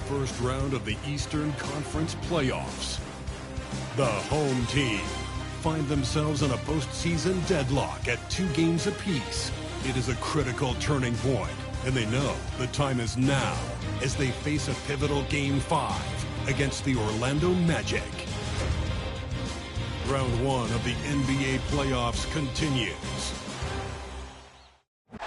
first round of the Eastern Conference playoffs. The home team find themselves in a postseason deadlock at 2 games apiece. It is a critical turning point, and they know the time is now as they face a pivotal Game 5 against the Orlando Magic. Round 1 of the NBA playoffs continues.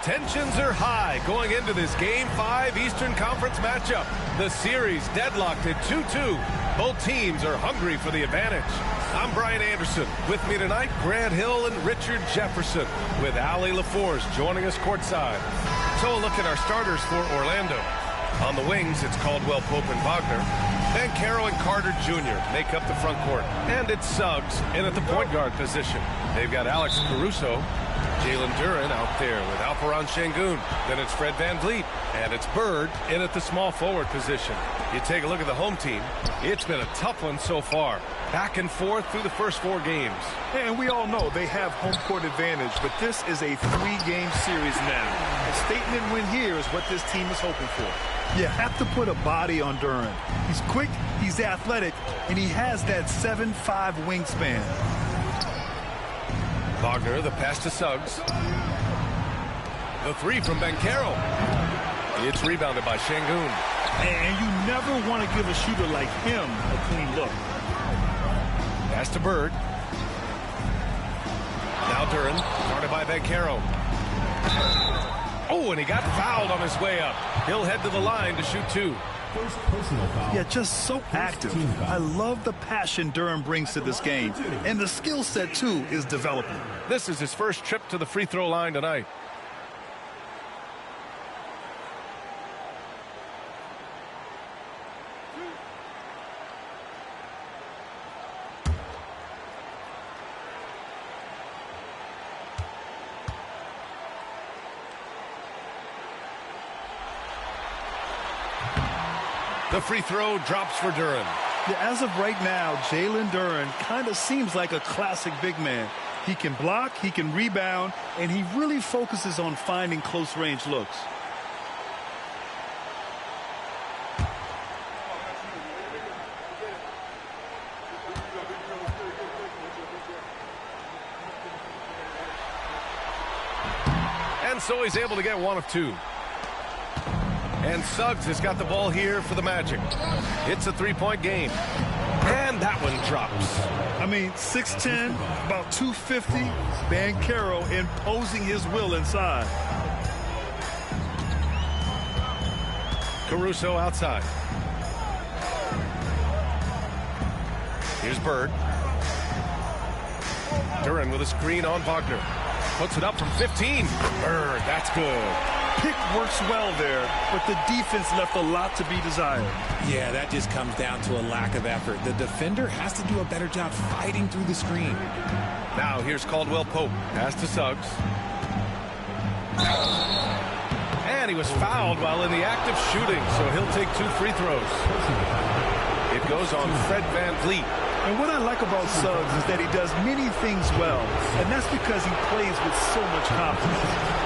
Tensions are high going into this Game 5 Eastern Conference matchup. The series deadlocked at 2-2. Both teams are hungry for the advantage. I'm Brian Anderson. With me tonight, Grant Hill and Richard Jefferson, with Allie LaForce joining us courtside. So a look at our starters for Orlando. On the wings, it's Caldwell Pope and Wagner. Banchero and Carter Jr. make up the front court. And it's Suggs in at the point guard position. They've got Alex Caruso, Jalen Duren out there with Alperen Sengun. Then it's Fred VanVleet. And it's Bird in at the small forward position. You take a look at the home team. It's been a tough one so far. Back and forth through the first 4 games. And we all know they have home court advantage, but this is a 3-game series now. A statement win here is what this team is hoping for. You have to put a body on Duren. He's quick, he's athletic, and he has that 7'5" wingspan. Wagner, the pass to Suggs. The 3 from Banchero. It's rebounded by Sengun. And you never want to give a shooter like him a clean look. Pass to Bird. Now Duren, guarded by Banchero. Oh, and he got fouled on his way up. He'll head to the line to shoot 2. Yeah, just so active. I love the passion Duren brings to this game. And the skill set, too, is developing. This is his first trip to the free throw line tonight. The free throw drops for Duren. Yeah, as of right now, Jalen Duren kind of seems like a classic big man. He can block, he can rebound, and he really focuses on finding close-range looks. And so he's able to get 1 of 2. And Suggs has got the ball here for the Magic. It's a 3-point game. And that one drops. I mean, 6'10", about 250. Banchero imposing his will inside. Caruso outside. Here's Bird. Duren with a screen on Wagner. Puts it up from 15. Bird, that's good. Pick works well there, but the defense left a lot to be desired. Yeah, that just comes down to a lack of effort. The defender has to do a better job fighting through the screen. Now here's Caldwell Pope. Pass to Suggs. And he was fouled while in the act of shooting, so he'll take 2 free throws. It goes on Fred VanVleet. And what I like about Suggs is that he does many things well, and that's because he plays with so much confidence.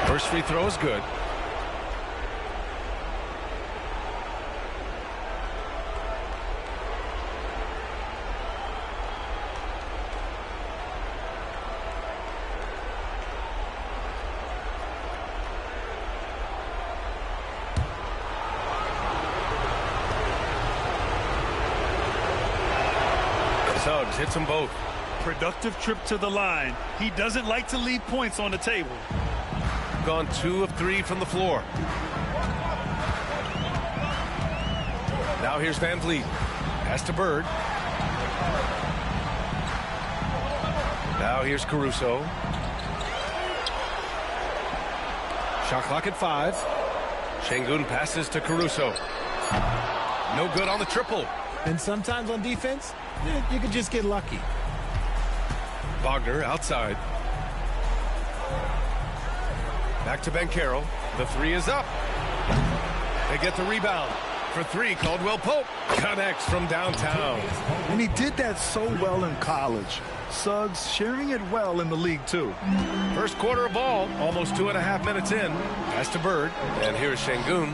First free throw is good. Suggs hits them both. Productive trip to the line. He doesn't like to leave points on the table. Gone 2 of 3 from the floor. Now here's VanVleet. Pass to Bird. Now here's Caruso. Shot clock at 5. Sengun passes to Caruso. No good on the triple. And sometimes on defense, you could just get lucky. Wagner outside. Back to Banchero. The three is up. They get the rebound. For three, Caldwell Pope connects from downtown. And he did that so well in college. Suggs sharing it well in the league, too. First quarter of ball, almost 2.5 minutes in. Pass to Bird, and here's Şengün.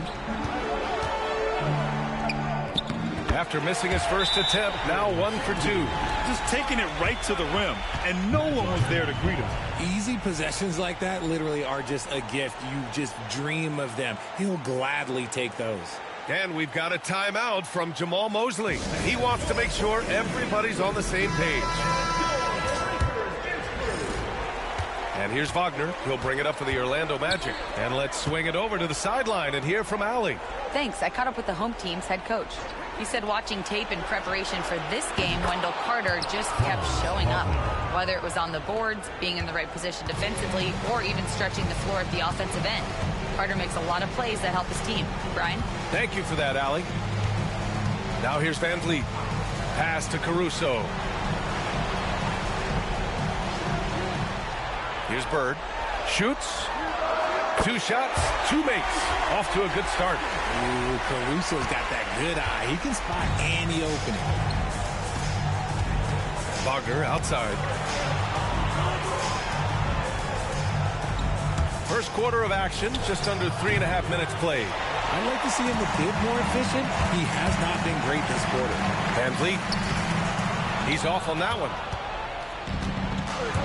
After missing his first attempt, now 1 for 2. Just taking it right to the rim, and no one was there to greet him. Easy possessions like that literally are just a gift. You just dream of them. He'll gladly take those. And we've got a timeout from Jamal Mosley. He wants to make sure everybody's on the same page. And here's Wagner. He'll bring it up for the Orlando Magic. And let's swing it over to the sideline and hear from Allie. Thanks. I caught up with the home team's head coach. He said watching tape in preparation for this game, Wendell Carter just kept showing up. Whether it was on the boards, being in the right position defensively, or even stretching the floor at the offensive end. Carter makes a lot of plays that help his team. Brian? Thank you for that, Allie. Now here's Van Vliet. Pass to Caruso. Here's Bird. Shoots. 2 shots, 2 makes. Off to a good start. Ooh, Caruso's got that good eye. He can spot any opening. Wagner outside. First quarter of action, just under 3.5 minutes played. I'd like to see him a bit more efficient. He has not been great this quarter. Van Vliet. He's off on that one.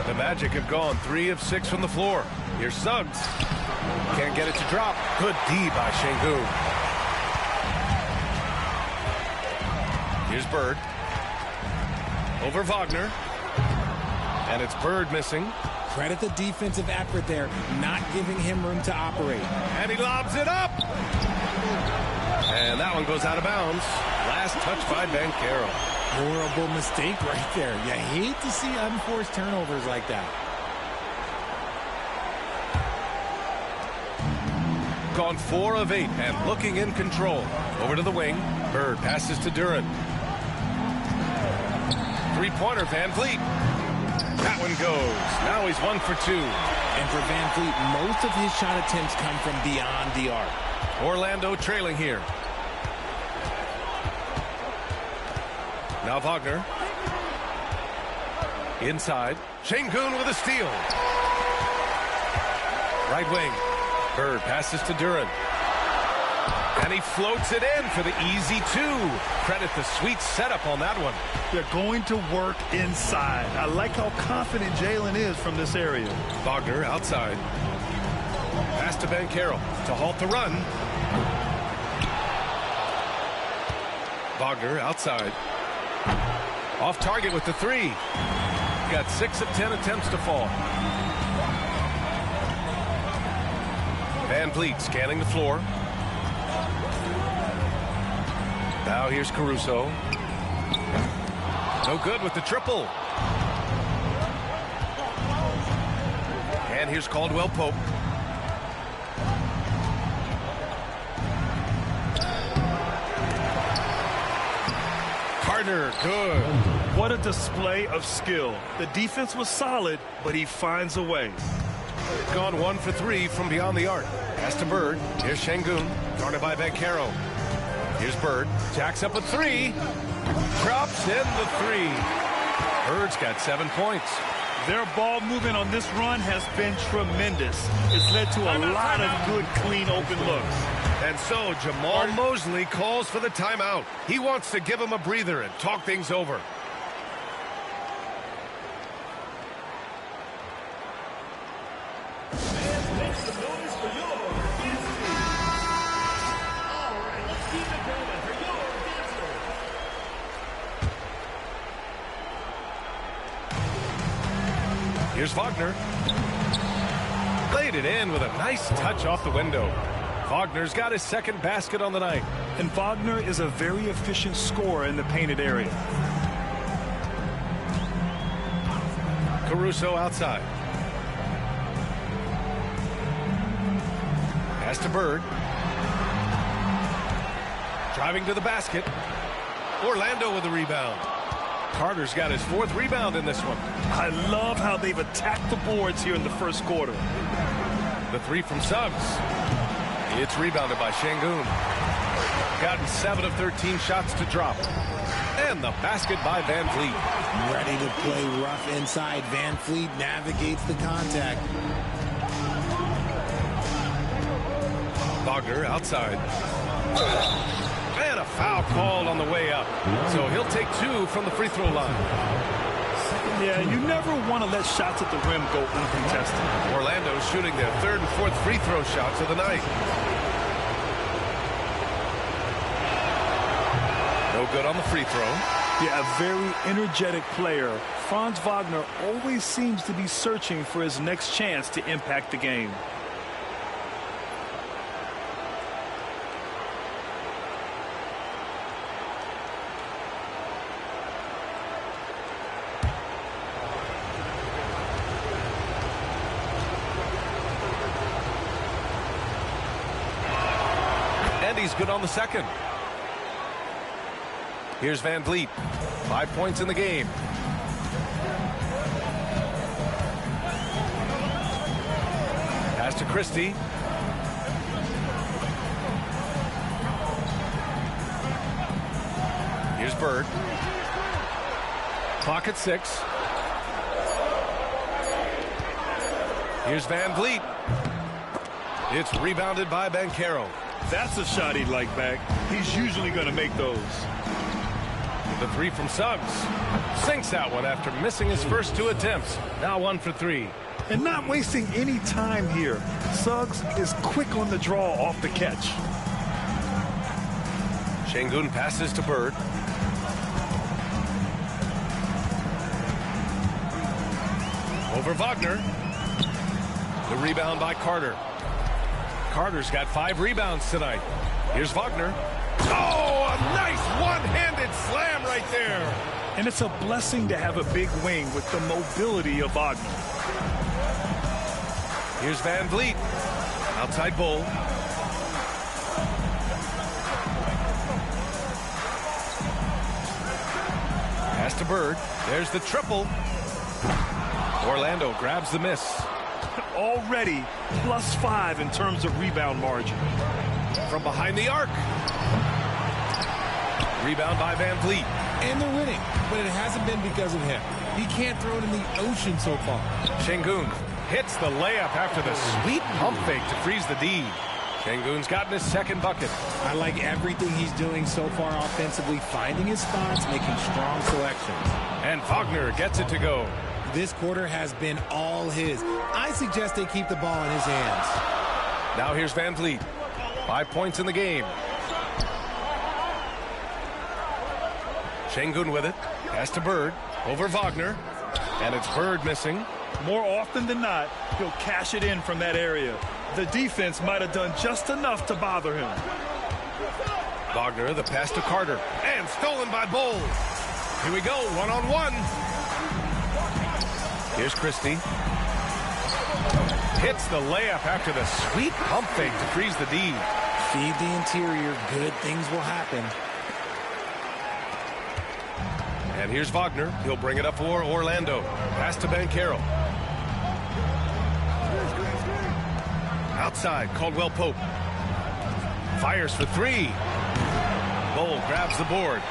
The Magic have gone 3 of 6 from the floor. Here's Suggs. Can't get it to drop. Good D by Şengün. Here's Bird. Over Wagner. And it's Bird missing. Credit the defensive effort there, not giving him room to operate. And he lobs it up. And that one goes out of bounds. Last touch by Banchero. Horrible mistake right there. You hate to see unforced turnovers like that. Gone 4 of 8 and looking in control. Over to the wing. Bird passes to Duren. Three-pointer, Van Vliet. That one goes. Now he's 1 for 2. And for Van Vliet, most of his shot attempts come from beyond the arc. Orlando trailing here. Now Wagner. Inside. Şengün with a steal. Right wing. Bird passes to Duren. And he floats it in for the easy 2. Credit the sweet setup on that one. They're going to work inside. I like how confident Jalen is from this area. Wagner outside. Pass to Banchero to halt the run. Wagner outside. Off target with the 3. Got 6 of 10 attempts to fall. Van Vliet scanning the floor. Now here's Caruso. No good with the triple. And here's Caldwell Pope. Carter, good. What a display of skill. The defense was solid, but he finds a way. Gone 1 for 3 from beyond the arc. Pass to Bird. Here's Şengün. Guarded by Banchero. Here's Bird. Jacks up a 3. Drops in the 3. Bird's got 7 points. Their ball movement on this run has been tremendous. It's led to a lot of good, clean, open looks. And so Jamal Mosley calls for the timeout. He wants to give him a breather and talk things over. Here's Wagner. Laid it in with a nice touch off the window. Wagner's got his second basket on the night. And Wagner is a very efficient scorer in the painted area. Caruso outside. Pass to Bird. Driving to the basket. Orlando with the rebound. Carter's got his 4th rebound in this one. I love how they've attacked the boards here in the first quarter. The 3 from Suggs. It's rebounded by Şengün. Gotten 7 of 13 shots to drop. And the basket by Van Vliet. Ready to play rough inside. Van Vliet navigates the contact. Wagner outside. And a foul called on the way up. So he'll take 2 from the free throw line. Yeah, you never want to let shots at the rim go uncontested. Orlando shooting their 3rd and 4th free throw shots of the night. No good on the free throw. Yeah, a very energetic player. Franz Wagner always seems to be searching for his next chance to impact the game. And he's good on the second. Here's Van Vliet. 5 points in the game. Pass to Christie. Here's Bird. Clock at 6. Here's Van Vliet. It's rebounded by Banchero. That's a shot he'd like back. He's usually going to make those. The 3 from Suggs. Sinks that one after missing his first 2 attempts. Now 1 for 3. And not wasting any time here. Suggs is quick on the draw off the catch. Şengün passes to Bird. Over Wagner. The rebound by Carter. Carter's got 5 rebounds tonight. Here's Wagner. Oh, a nice one-handed slam right there. And it's a blessing to have a big wing with the mobility of Wagner. Here's Van Vliet. Outside Bull. Pass to Bird. There's the triple. Orlando grabs the miss. Already +5 in terms of rebound margin. From behind the arc. Rebound by Van Vliet. And they're winning, but it hasn't been because of him. He can't throw it in the ocean so far. Şengün hits the layup after the sweet pump fake to freeze the D. Şengün's gotten his 2nd bucket. I like everything he's doing so far offensively, finding his spots, making strong selections. And Wagner gets it to go. This quarter has been all his. I suggest they keep the ball in his hands. Now here's Van Vliet. 5 points in the game. Şengün with it. Pass to Bird. Over Wagner. And it's Bird missing. More often than not, he'll cash it in from that area. The defense might have done just enough to bother him. Wagner, the pass to Carter. And stolen by Bull. Here we go, 1-on-1. Here's Christie. Hits the layup after the sweet pump fake to freeze the D. Feed the interior. Good things will happen. And here's Wagner. He'll bring it up for Orlando. Pass to Banchero. Outside, Caldwell Pope. Fires for 3. Bull grabs the board.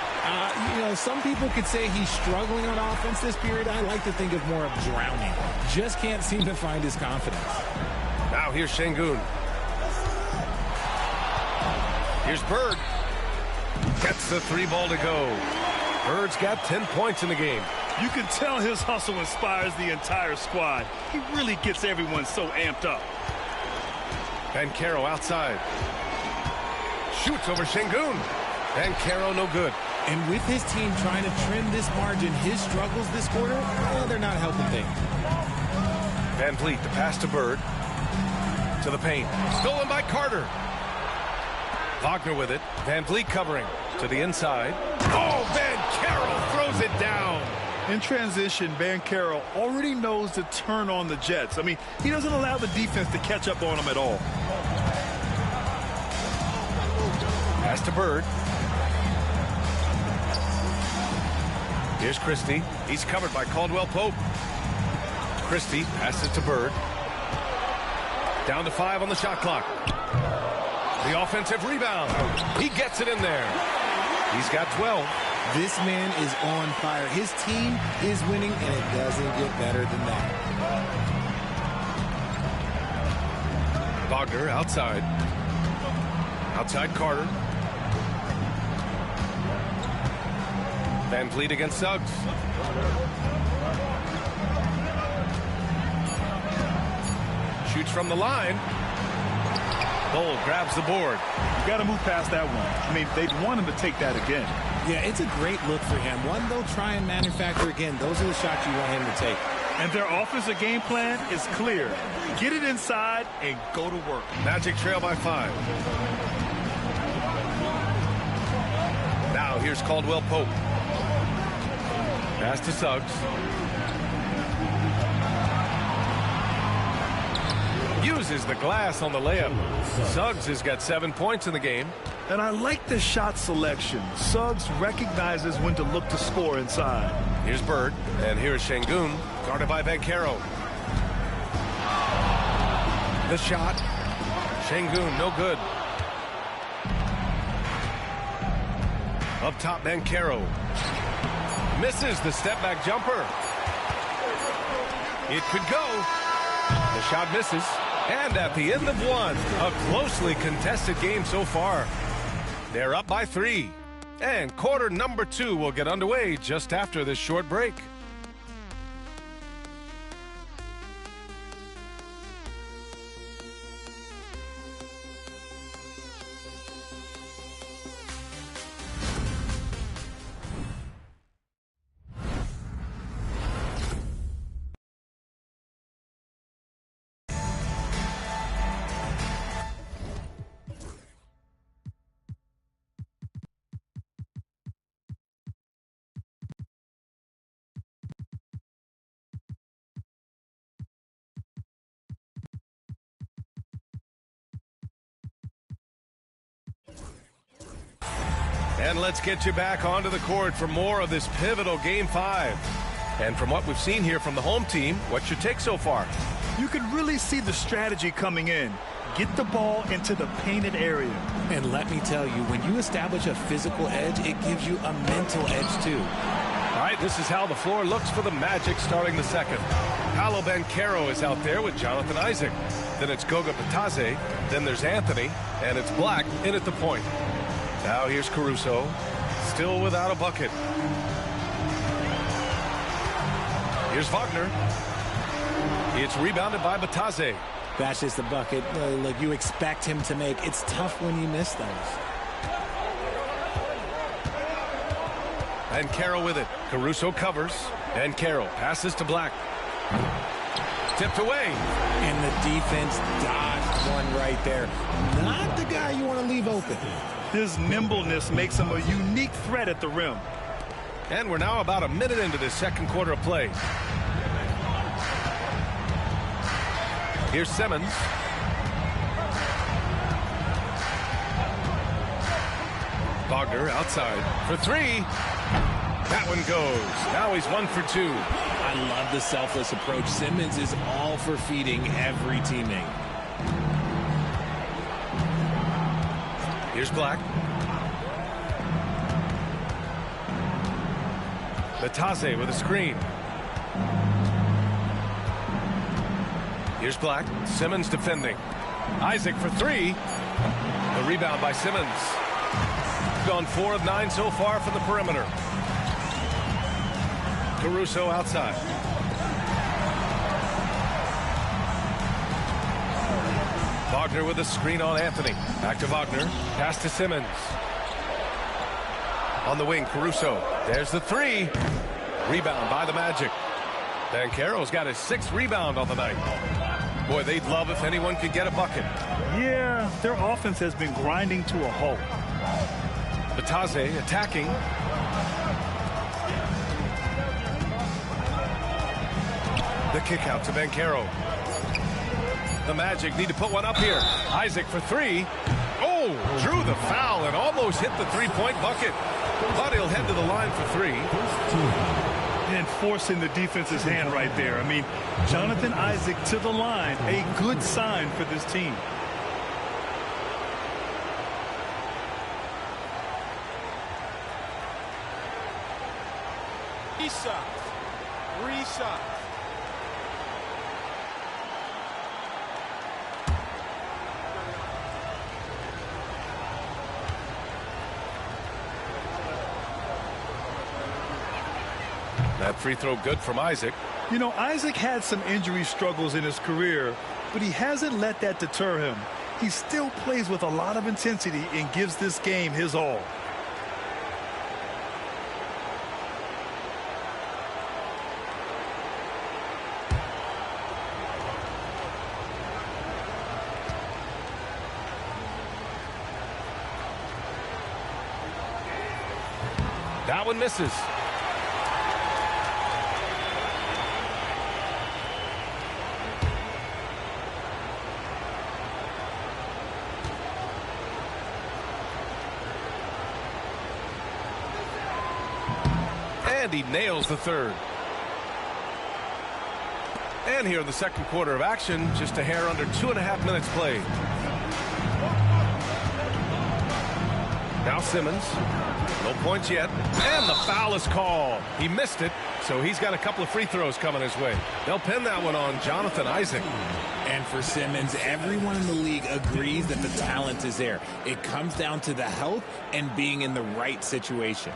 You know, some people could say he's struggling on offense this period. I like to think of more of drowning. Just can't seem to find his confidence. Now here's Şengün. Here's Bird. Gets the 3 ball to go. Bird's got 10 points in the game. You can tell his hustle inspires the entire squad. He really gets everyone so amped up. Banchero outside. Shoots over Şengün. Banchero no good. And with his team trying to trim this margin, his struggles this quarter, they're not helping things. Van Vliet, the pass to Bird. To the paint. Stolen by Carter. Wagner with it. Van Vliet covering. To the inside. Oh, Banchero throws it down. In transition, Banchero already knows to turn on the Jets. I mean, he doesn't allow the defense to catch up on him at all. Pass to Bird. Here's Christie. He's covered by Caldwell Pope. Christie passes to Bird. Down to 5 on the shot clock. The offensive rebound. He gets it in there. He's got 12. This man is on fire. His team is winning, and it doesn't get better than that. Wagner outside. Outside Carter. Van Vliet against Suggs. Shoots from the line. Cole grabs the board. You got to move past that one. I mean, they'd want him to take that again. Yeah, it's a great look for him. One they'll try and manufacture again. Those are the shots you want him to take. And their offensive game plan is clear. Get it inside and go to work. Magic trail by 5. Now here's Caldwell Pope. Pass to Suggs. Uses the glass on the layup. Suggs has got 7 points in the game. And I like the shot selection. Suggs recognizes when to look to score inside. Here's Bird, and here's Şengün, guarded by Banchero. The shot. Şengün, no good. Up top, Banchero. Misses the step-back jumper. It could go. The shot misses. And at the end of one, a closely contested game so far. They're up by 3. And quarter number 2 will get underway just after this short break. And let's get you back onto the court for more of this pivotal Game 5. And from what we've seen here from the home team, what's your take so far? You can really see the strategy coming in. Get the ball into the painted area. And let me tell you, when you establish a physical edge, it gives you a mental edge too. All right, this is how the floor looks for the Magic starting the second. Paolo Banchero is out there with Jonathan Isaac. Then it's Goga Bitadze. Then there's Anthony. And it's Black in at the point. Now here's Caruso, still without a bucket. Here's Wagner. It's rebounded by Bitadze. That's just the bucket like you expect him to make. It's tough when you miss those. And Carroll with it. Caruso covers. And Carroll passes to Black. Tipped away. And the defense dodged one right there. Not the guy you want to leave open. His nimbleness makes him a unique threat at the rim. And we're now about a minute into this second quarter of play. Here's Simmons. Wagner outside for 3. That one goes. Now he's 1 for 2. I love the selfless approach. Simmons is all for feeding every teammate. Here's Black. Bitadze with a screen. Here's Black. Simmons defending. Isaac for 3. The rebound by Simmons. Gone 4 of 9 so far from the perimeter. Caruso outside. Wagner with a screen on Anthony. Back to Wagner. Pass to Simmons. On the wing, Caruso. There's the 3. Rebound by the Magic. Banchero's got his 6th rebound on the night. Boy, they'd love if anyone could get a bucket. Yeah, their offense has been grinding to a halt. Bitadze attacking. The kick out to Banchero. The Magic need to put one up here. Isaac for 3. Oh, drew the foul and almost hit the 3-point bucket. But he'll head to the line for 3. And forcing the defense's hand right there. I mean, Jonathan Isaac to the line. A good sign for this team. 3 shots. 3 shots. That free throw good from Isaac. You know, Isaac had some injury struggles in his career, but he hasn't let that deter him. He still plays with a lot of intensity and gives this game his all. That one misses. And he nails the third. And here in the second quarter of action, just a hair under 2.5 minutes played. Now Simmons. No points yet. And the foul is called. He missed it, so he's got a couple of free throws coming his way. They'll pin that one on Jonathan Isaac. And for Simmons, everyone in the league agrees that the talent is there. It comes down to the health and being in the right situation.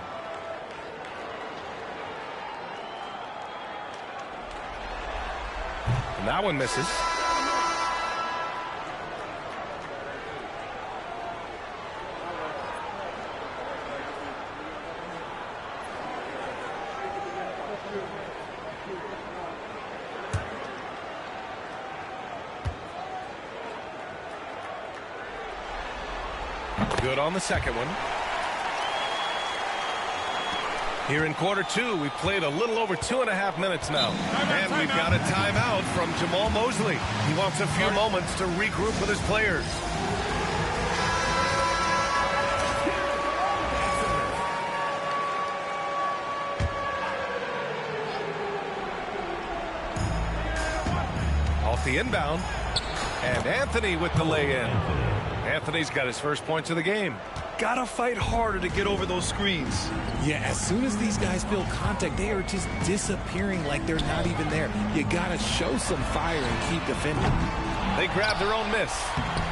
And that one misses. Good on the second one. Here in quarter two, we've played a little over 2.5 minutes now. And we've got a timeout from Jamal Mosley. He wants a few moments to regroup with his players. Off the inbound. And Anthony with the lay-in. Anthony's got his first points of the game. Gotta fight harder to get over those screens. Yeah, as soon as these guys feel contact, they are just disappearing like they're not even there. You gotta show some fire and keep defending. They grab their own miss.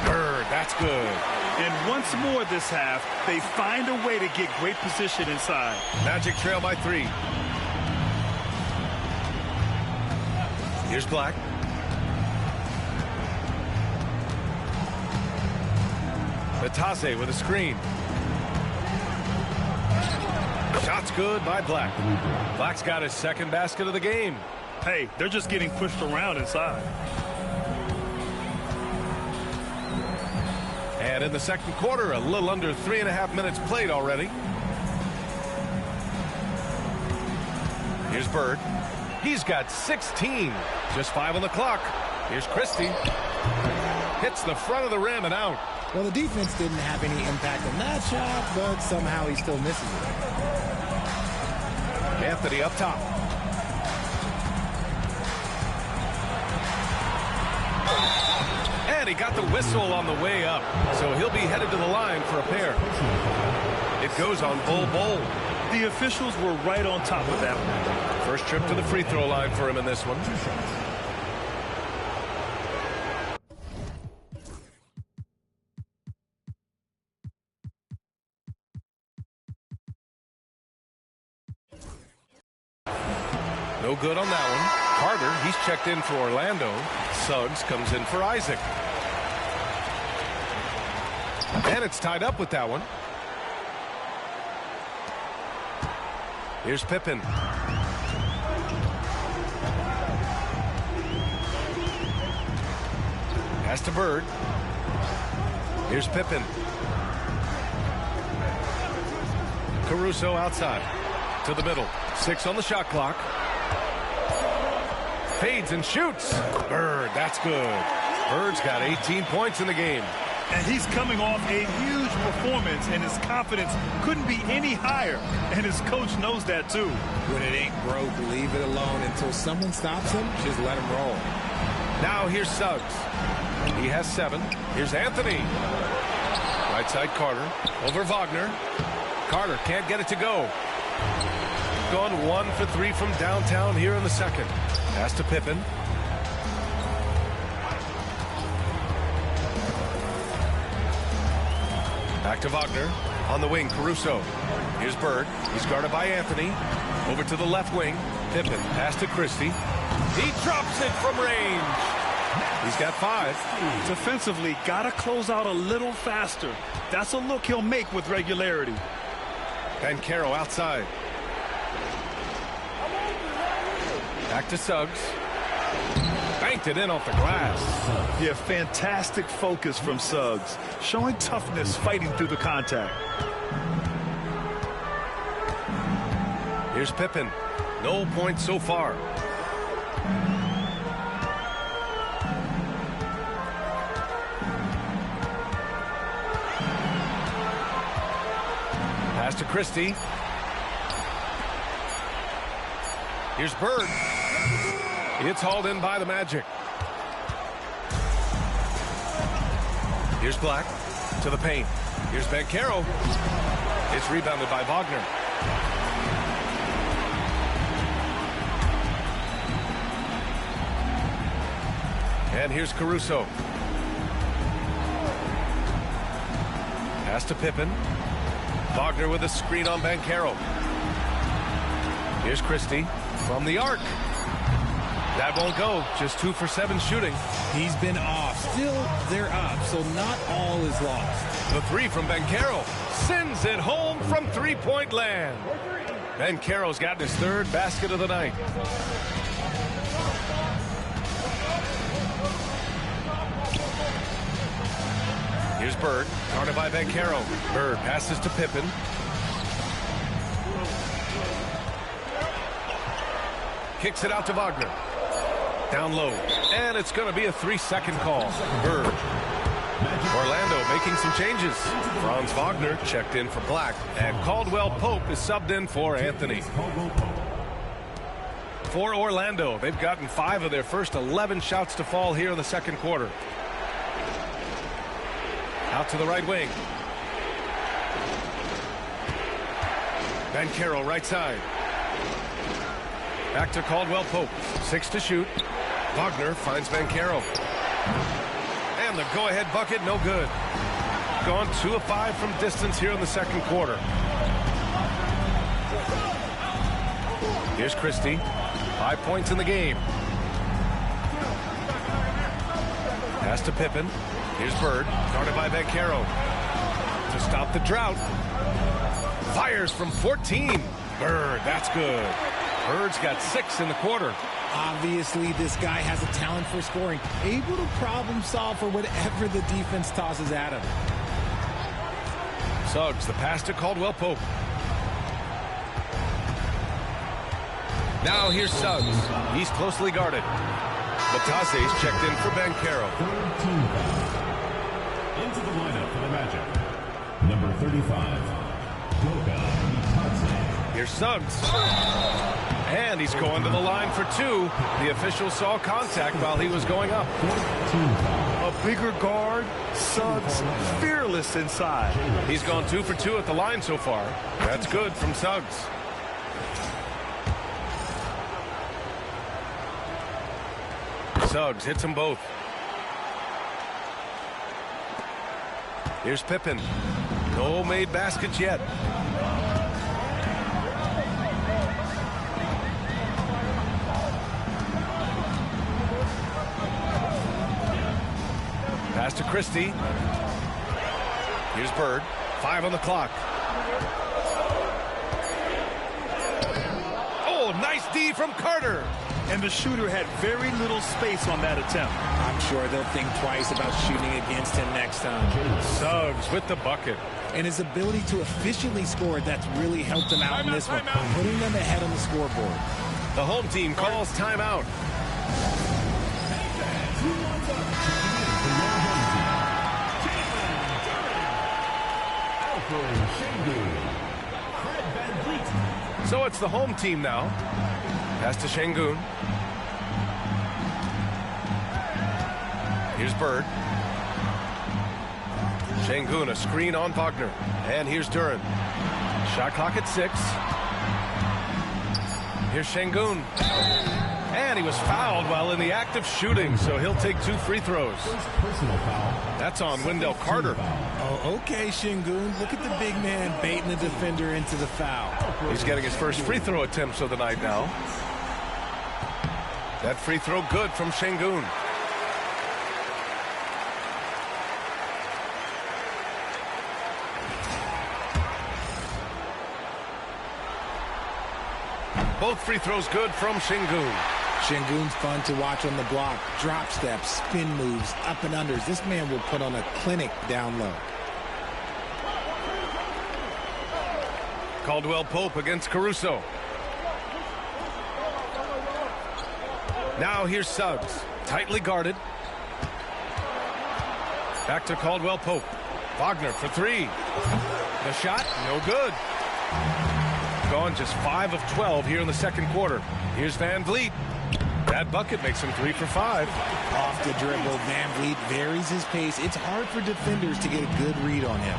Bird, that's good. And once more this half, they find a way to get great position inside. Magic trail by 3. Here's Black. Batase with a screen. Shot's good by Black. Black's got his second basket of the game. Hey, they're just getting pushed around inside. And in the second quarter, a little under 3.5 minutes played already. Here's Bird. He's got 16. Just 5 on the clock. Here's Christie. Hits the front of the rim and out. Well, the defense didn't have any impact on that shot, but somehow he still misses it. Anthony up top. And he got the whistle on the way up, so he'll be headed to the line for a pair. It goes on Bol. The officials were right on top of that one. First trip to the free throw line for him in this one. No good on that one. Carter, he's checked in for Orlando. Suggs comes in for Isaac. And it's tied up with that one. Here's Pippen. Pass to Bird. Here's Pippen. Caruso outside. To the middle. 6 on the shot clock. Fades and shoots. Bird, that's good. Bird's got 18 points in the game. And he's coming off a huge performance, and his confidence couldn't be any higher. And his coach knows that, too. When it ain't broke, leave it alone until someone stops him. Just let him roll. Now here's Suggs. He has 7. Here's Anthony. Right side Carter. Over Wagner. Carter can't get it to go. They've gone 1 for 3 from downtown here in the second. Pass to Pippen. Back to Wagner. On the wing, Caruso. Here's Bird. He's guarded by Anthony. Over to the left wing. Pippen. Pass to Christie. He drops it from range. He's got 5. Defensively, got to close out a little faster. That's a look he'll make with regularity. Banchero outside. Back to Suggs. Banked it in off the glass. Yeah, fantastic focus from Suggs. Showing toughness, fighting through the contact. Here's Pippen. No points so far. Pass to Christie. Here's Bird. It's hauled in by the Magic. Here's Black to the paint. Here's Banchero. It's rebounded by Wagner. And here's Caruso. Pass to Pippen. Wagner with a screen on Banchero. Here's Christie from the arc. That won't go. Just 2 for 7 shooting. He's been off. Still, they're up, so not all is lost. The 3 from Banchero sends it home from three-point land. Banchero's gotten his 3rd basket of the night. Here's Bird, guarded by Banchero. Bird passes to Pippen. Kicks it out to Wagner. Down low. And it's going to be a 3-second call. Bird. Orlando making some changes. Franz Wagner checked in for Black. And Caldwell Pope is subbed in for Anthony. For Orlando, they've gotten 5 of their first 11 shots to fall here in the second quarter. Out to the right wing. Banchero right side. Back to Caldwell Pope. 6 to shoot. Wagner finds Banchero. And the go-ahead bucket, no good. Gone 2 of 5 from distance here in the second quarter. Here's Christie. 5 points in the game. Pass to Pippen. Here's Bird, guarded by Banchero. To stop the drought. Fires from 14. Bird, that's good. Bird's got 6 in the quarter. Obviously, this guy has a talent for scoring, able to problem solve for whatever the defense tosses at him. Suggs, the pass to Caldwell Pope. Now here's Suggs. He's closely guarded. Batase's checked in for Banchero. Into the lineup for the Magic, number 35, Here's Suggs. And he's going to the line for 2. The official saw contact while he was going up. A bigger guard, Suggs, fearless inside. He's gone 2 for 2 at the line so far. That's good from Suggs. Suggs hits them both. Here's Pippen. No made baskets yet. Pass to Christie. Here's Bird. 5 on the clock. Oh, nice D from Carter. And the shooter had very little space on that attempt. I'm sure they'll think twice about shooting against him next time. Suggs with the bucket. And his ability to efficiently score, that's really helped him out in this one, putting them ahead on the scoreboard. The home team calls timeout. So it's the home team now. Pass to Şengün. Here's Bird. Şengün, a screen on Wagner. And here's Duran. Shot clock at 6. Here's Şengün. And he was fouled while in the act of shooting, so he'll take 2 free throws. Personal foul. That's on Wendell Carter. Oh, okay, Şengün. Look at the big man baiting the defender into the foul. He's getting his first free throw attempts of the night now. That free throw good from Şengün. Both free throws good from Şengün. Şengün's fun to watch on the block. Drop steps, spin moves, up and unders. This man will put on a clinic down low. Caldwell Pope against Caruso. Now here's Suggs. Tightly guarded. Back to Caldwell Pope. Wagner for 3. The shot, no good. Gone just 5 of 12 here in the second quarter. Here's Van Vliet. That bucket makes him 3 for 5. Off the dribble, Van Vliet varies his pace. It's hard for defenders to get a good read on him.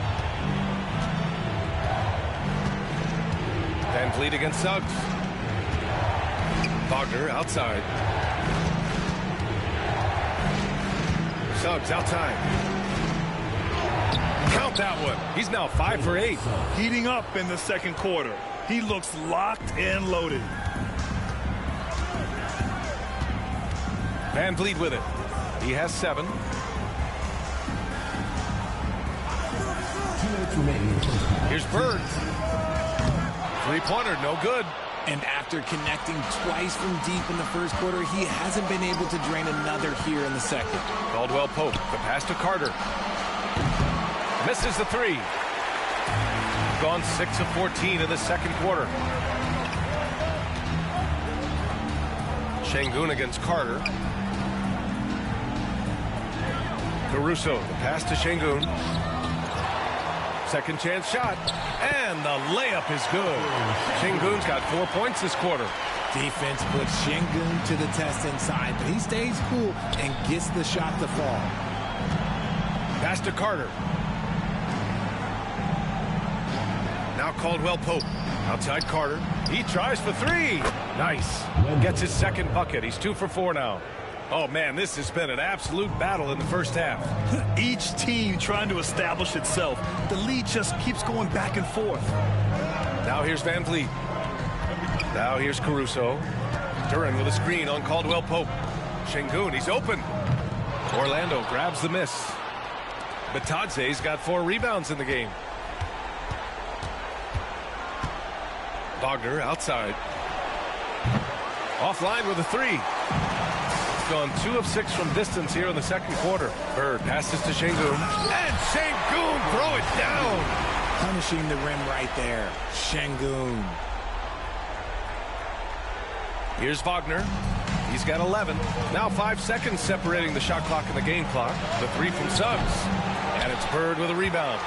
Van Vliet against Suggs. Wagner outside. Suggs outside. Count that one. He's now 5 for 8. Heating up in the second quarter. He looks locked and loaded. Van Vliet with it. He has 7. 2 minutes remaining. Here's Bird. 3-pointer, no good. And after connecting twice from deep in the first quarter, he hasn't been able to drain another here in the second. Caldwell Pope, the pass to Carter. Misses the 3. Gone 6 of 14 in the second quarter. Şengün against Carter. Caruso, the pass to Şengün. Second chance shot. And the layup is good. Şengün's got 4 points this quarter. Defense puts Şengün to the test inside, but he stays cool and gets the shot to fall. Pass to Carter. Now Caldwell Pope. Outside Carter. He tries for 3. Nice. Gets his second bucket. He's 2 for 4 now. Oh, man, this has been an absolute battle in the first half. Each team trying to establish itself. The lead just keeps going back and forth. Now here's Van Vliet. Now here's Caruso. Duran with a screen on Caldwell Pope. Şengün, he's open. Orlando grabs the miss. Batadze's got 4 rebounds in the game. Wagner outside. Offline with a 3. Gone 2 of 6 from distance here in the second quarter. Bird passes to Şengün. And Şengün throw it down. Punishing the rim right there. Şengün. Here's Wagner. He's got 11. Now 5 seconds separating the shot clock and the game clock. The 3 from Suggs. And it's Bird with a rebound.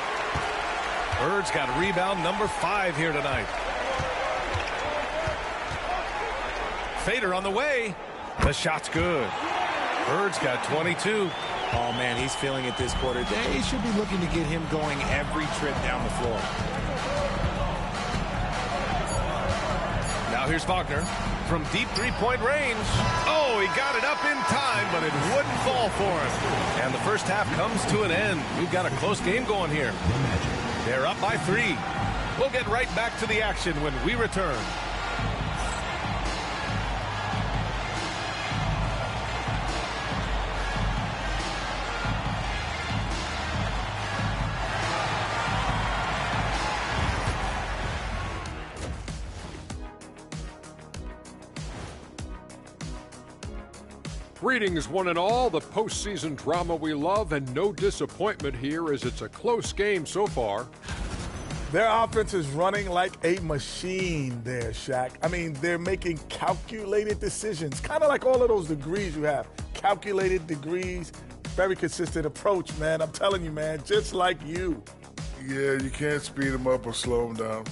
Bird's got rebound number 5 here tonight. Fader on the way. The shot's good. Bird's got 22. Oh, man, he's feeling it this quarter. They should be looking to get him going every trip down the floor. Now here's Wagner from deep 3-point range. Oh, he got it up in time, but it wouldn't fall for him. And the first half comes to an end. We've got a close game going here. They're up by 3. We'll get right back to the action when we return. Greetings, one and all. The postseason drama we love, and no disappointment here as it's a close game so far. Their offense is running like a machine there, Shaq. I mean, they're making calculated decisions, kind of like all of those degrees you have. Calculated degrees, very consistent approach, man. I'm telling you, man, just like you. Yeah, you can't speed them up or slow them down.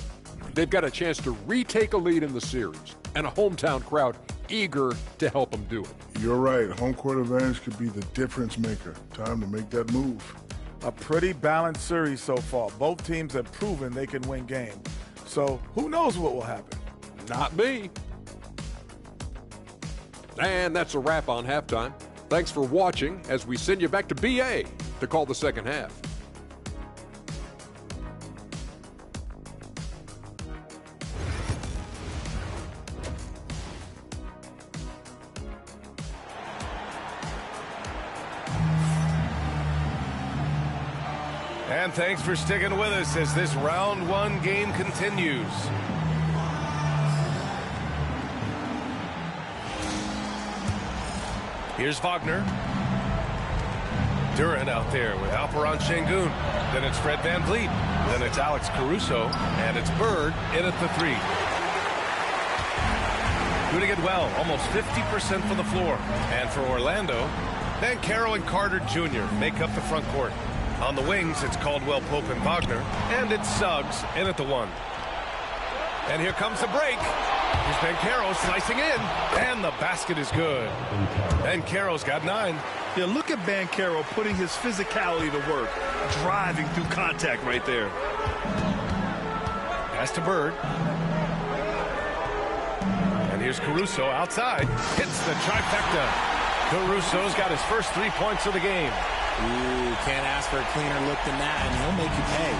They've got a chance to retake a lead in the series, and a hometown crowd eager to help them do it. You're right. Home court advantage could be the difference maker. Time to make that move. A pretty balanced series so far. Both teams have proven they can win games. So who knows what will happen? Not me. And that's a wrap on halftime. Thanks for watching as we send you back to BA to call the second half. And thanks for sticking with us as this round one game continues. Here's Wagner. Duran out there with Alperon Şengün. Then it's Fred VanVleet. Then it's Alex Caruso. And it's Bird in at the 3. Doing it well, almost 50% from the floor. And for Orlando, Banchero and Carter Jr. make up the front court. On the wings, it's Caldwell Pope and Wagner. And it's Suggs in at the 1. And here comes the break. Here's Banchero slicing in. And the basket is good. Banchero's got 9. Yeah, look at Banchero putting his physicality to work. Driving through contact right there. Pass to Bird. And here's Caruso outside. Hits the trifecta. Caruso's got his first 3 points of the game. Ooh, can't ask for a cleaner look than that, and he'll make you pay.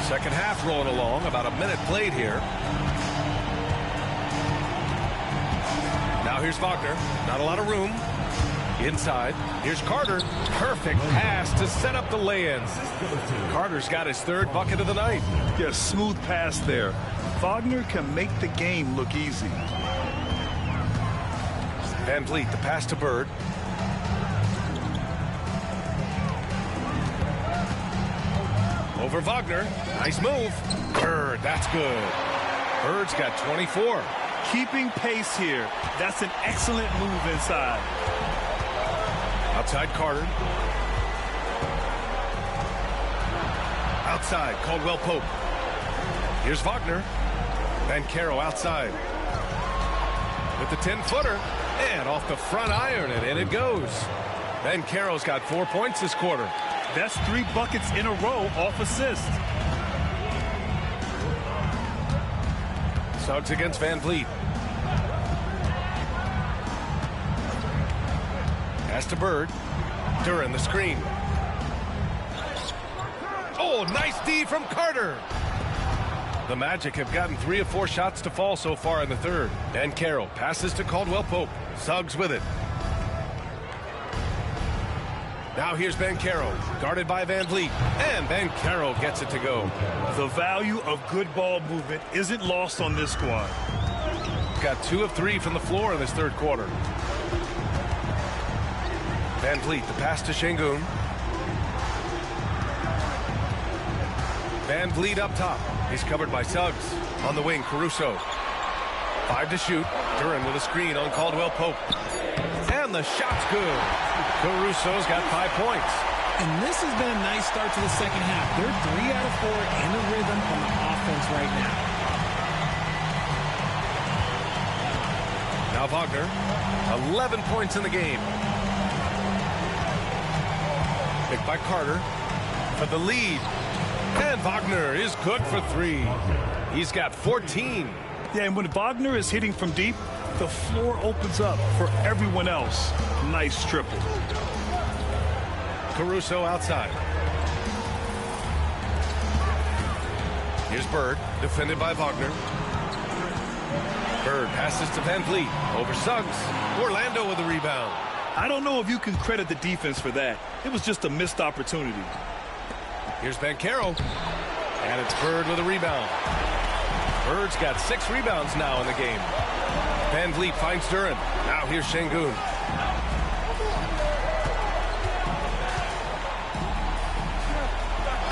Second half rolling along, about a minute played here. Now here's Wagner, not a lot of room. Inside, here's Carter. Perfect pass to set up the lay-in. Carter's got his 3rd bucket of the night. Yeah, smooth pass there. Wagner can make the game look easy. VanVleet, the pass to Bird. Over Wagner. Nice move. Bird, that's good. Bird's got 24. Keeping pace here. That's an excellent move inside. Outside Carter. Outside, Caldwell Pope. Here's Wagner. Banchero outside. With the 10-footer. And off the front iron, and in it goes. Banchero's got 4 points this quarter. That's 3 buckets in a row off assist. Suggs against VanVleet. Pass to Bird. Duran the screen. Oh, nice D from Carter. The Magic have gotten 3 of 4 shots to fall so far in the 3rd. Banchero passes to Caldwell Pope. Suggs with it. Now here's Banchero, guarded by VanVleet. And Banchero gets it to go. The value of good ball movement isn't lost on this squad. Got 2 of 3 from the floor in this 3rd quarter. VanVleet, the pass to Şengün. VanVleet up top. He's covered by Suggs. On the wing, Caruso. 5 to shoot. Duran with a screen on Caldwell Pope. And the shot's good. Caruso's got 5 points. And this has been a nice start to the second half. They're 3 out of 4 in a rhythm on the offense right now. Now Wagner, 11 points in the game. Picked by Carter for the lead. And Wagner is good for 3. He's got 14. Yeah, and when Wagner is hitting from deep, the floor opens up for everyone else. Nice triple. Caruso outside. Here's Bird, defended by Wagner. Bird passes to VanVleet. Over Suggs. Orlando with the rebound. I don't know if you can credit the defense for that. It was just a missed opportunity. Here's Banchero. And it's Bird with a rebound. Bird's got 6 rebounds now in the game. VanVleet finds Duran. Now here's Şengün.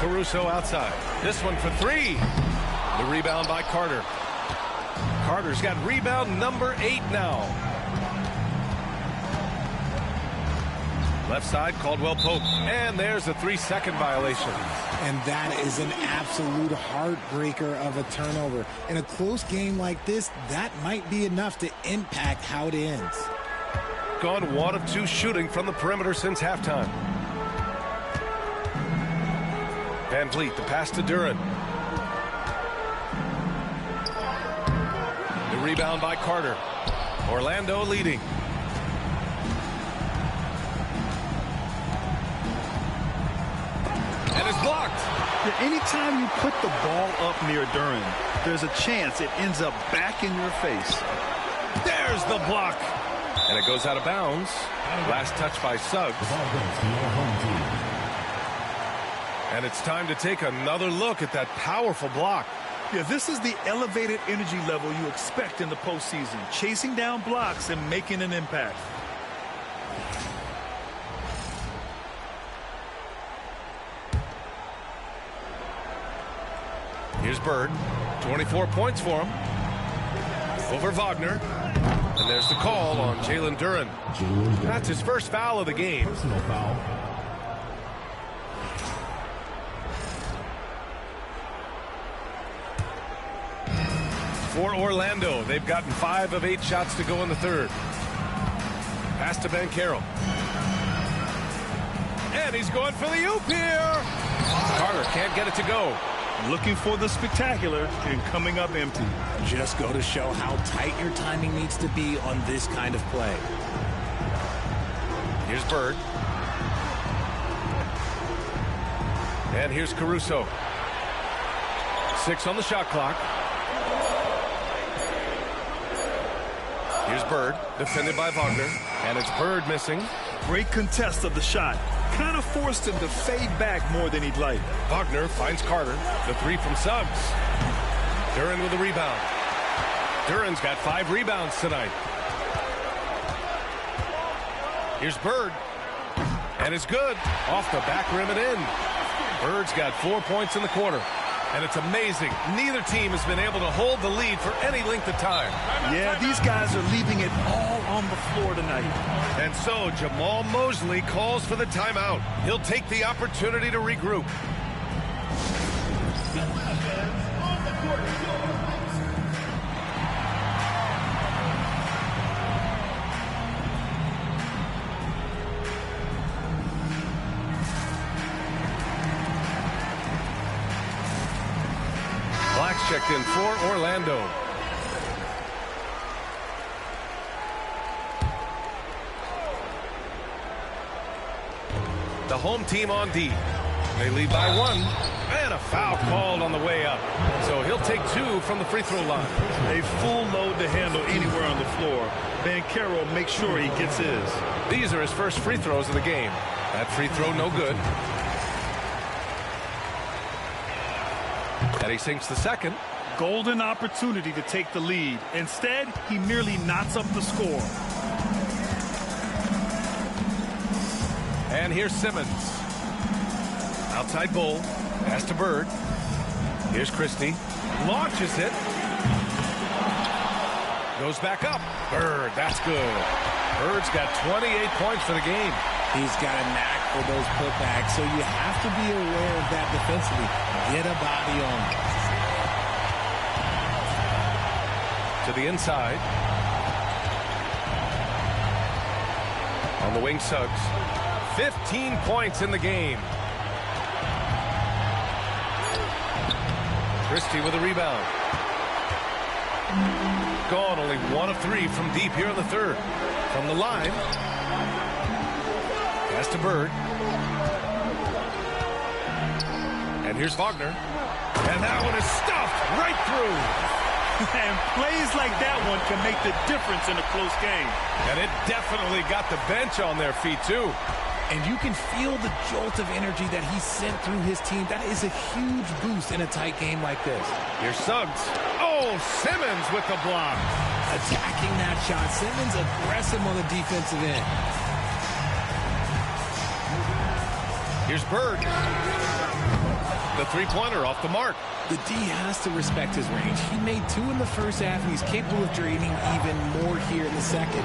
Caruso outside. This one for 3. The rebound by Carter. Carter's got rebound number 8 now. Left side, Caldwell Pope. And there's a 3-second violation. And that is an absolute heartbreaker of a turnover. In a close game like this, that might be enough to impact how it ends. Gone 1 of 2 shooting from the perimeter since halftime. VanVleet, the pass to Duran. rebound by Carter. Orlando leading. And it's blocked. Yeah, anytime you put the ball up near Duren, there's a chance it ends up back in your face. There's the block. And it goes out of bounds. Last touch by Suggs. And it's time to take another look at that powerful block. Yeah, this is the elevated energy level you expect in the postseason. Chasing down blocks and making an impact. Here's Bird. 24 points for him. Over Wagner. And there's the call on Jalen Duren. That's his first foul of the game. Personal foul. For Orlando, they've gotten 5 of 8 shots to go in the third. Pass to Banchero. And he's going for the oop here. Carter can't get it to go. Looking for the spectacular and coming up empty. Just go to show how tight your timing needs to be on this kind of play. Here's Bird. And here's Caruso. 6 on the shot clock. Here's Bird, defended by Wagner. And it's Bird missing. Great contest of the shot. Kind of forced him to fade back more than he'd like. Wagner finds Carter. The 3 from Suggs. Duren with a rebound. Duren's got 5 rebounds tonight. Here's Bird. And it's good. Off the back rim and in. Bird's got 4 points in the quarter. And it's amazing. Neither team has been able to hold the lead for any length of time. Yeah, these guys are leaving it all on the floor tonight. And so Jamal Mosley calls for the timeout. He'll take the opportunity to regroup. Blacks checked in for Orlando. The home team on D. They lead by 1. And a foul called on the way up. So he'll take 2 from the free throw line. A full load to handle anywhere on the floor. Banchero makes sure he gets his. These are his first free throws of the game. That free throw no good. And he sinks the second. Golden opportunity to take the lead. Instead, he merely knots up the score. And here's Simmons. Outside Bull. Pass to Bird. Here's Christie. Launches it. Goes back up. Bird, that's good. Bird's got 28 points for the game. He's got a knack for those putbacks, so you have to be aware of that defensively. Get a body on him. To the inside. On the wing, Suggs. 15 points in the game. Christie with a rebound. Gone, only 1 of 3 from deep here in the third. From the line. Pass to Bird. And here's Wagner. And that one is stuffed right through. And plays like that one can make the difference in a close game. And it definitely got the bench on their feet, too. And you can feel the jolt of energy that he sent through his team. That is a huge boost in a tight game like this. Here's Suggs. Oh, Simmons with the block. Attacking that shot. Simmons aggressive on the defensive end. Here's Bird. The three-pointer off the mark. The D has to respect his range. He made 2 in the first half, and he's capable of draining even more here in the second.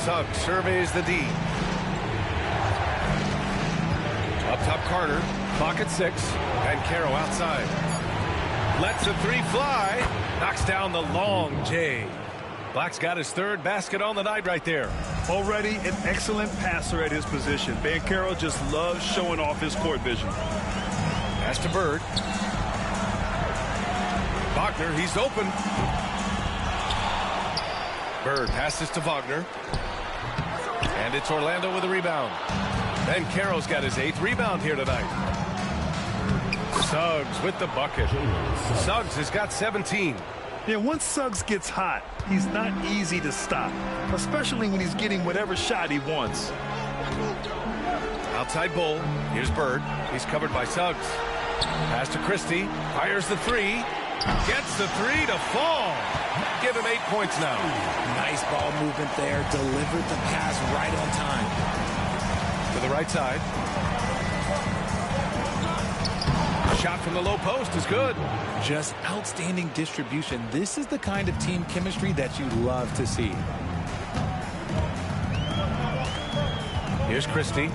Suggs surveys the D. Up top, Carter. Clock at 6. Banchero outside. Lets the 3 fly. Knocks down the long J. Black's got his 3rd basket on the night right there. Already an excellent passer at his position. Banchero just loves showing off his court vision. Pass to Bird. Wagner, he's open. Bird passes to Wagner. And it's Orlando with a rebound. Ben Carroll's got his 8th rebound here tonight. Suggs with the bucket. Suggs has got 17. Yeah, once Suggs gets hot, he's not easy to stop, especially when he's getting whatever shot he wants. Outside Bull. Here's Bird. He's covered by Suggs. Pass to Christie. Fires the 3. Gets the 3 to fall. Give him 8 points now. Nice ball movement there. Delivered the pass right on time. To the right side. Shot from the low post is good. Just outstanding distribution. This is the kind of team chemistry that you love to see. Here's Christie.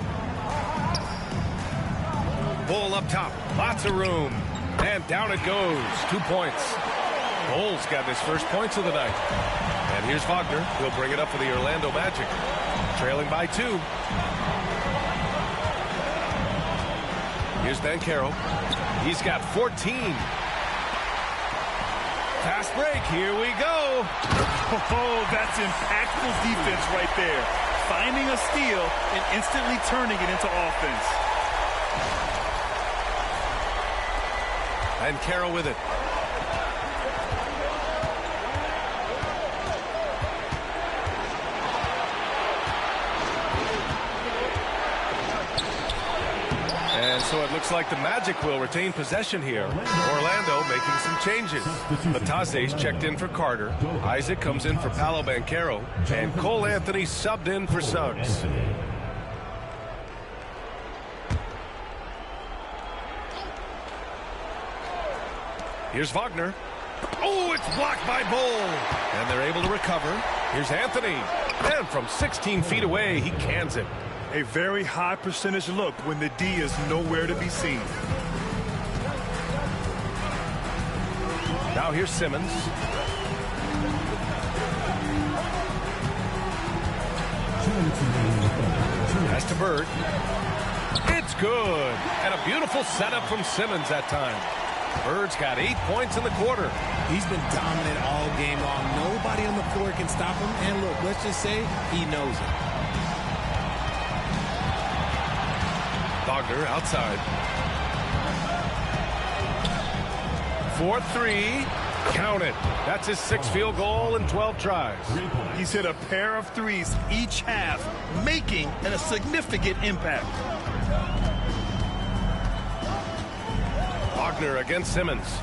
Bull up top. Lots of room. And down it goes. 2 points. Bull's got his first points of the night. And here's Wagner. He'll bring it up for the Orlando Magic. Trailing by 2. Here's Ben Carroll. He's got 14. Fast break. Here we go. Oh, that's impactful defense right there. Finding a steal and instantly turning it into offense. And Carroll with it. And so it looks like the Magic will retain possession here. Orlando making some changes. Matase's checked in for Carter. Isaac comes in for Paolo Banchero. And Cole Anthony subbed in for Suggs. Here's Wagner. Oh, it's blocked by Bull. And they're able to recover. Here's Anthony. And from 16 feet away, he cans it. A very high percentage look when the D is nowhere to be seen. Now here's Simmons. Pass to Bird. It's good. And a beautiful setup from Simmons that time. Bird's got 8 points in the quarter. He's been dominant all game long. Nobody on the floor can stop him. And look, let's just say he knows it. Wagner outside. 4-3. Count it. That's his 6th field goal in 12 tries. He's hit a pair of threes each half, making a significant impact. Wagner against Simmons.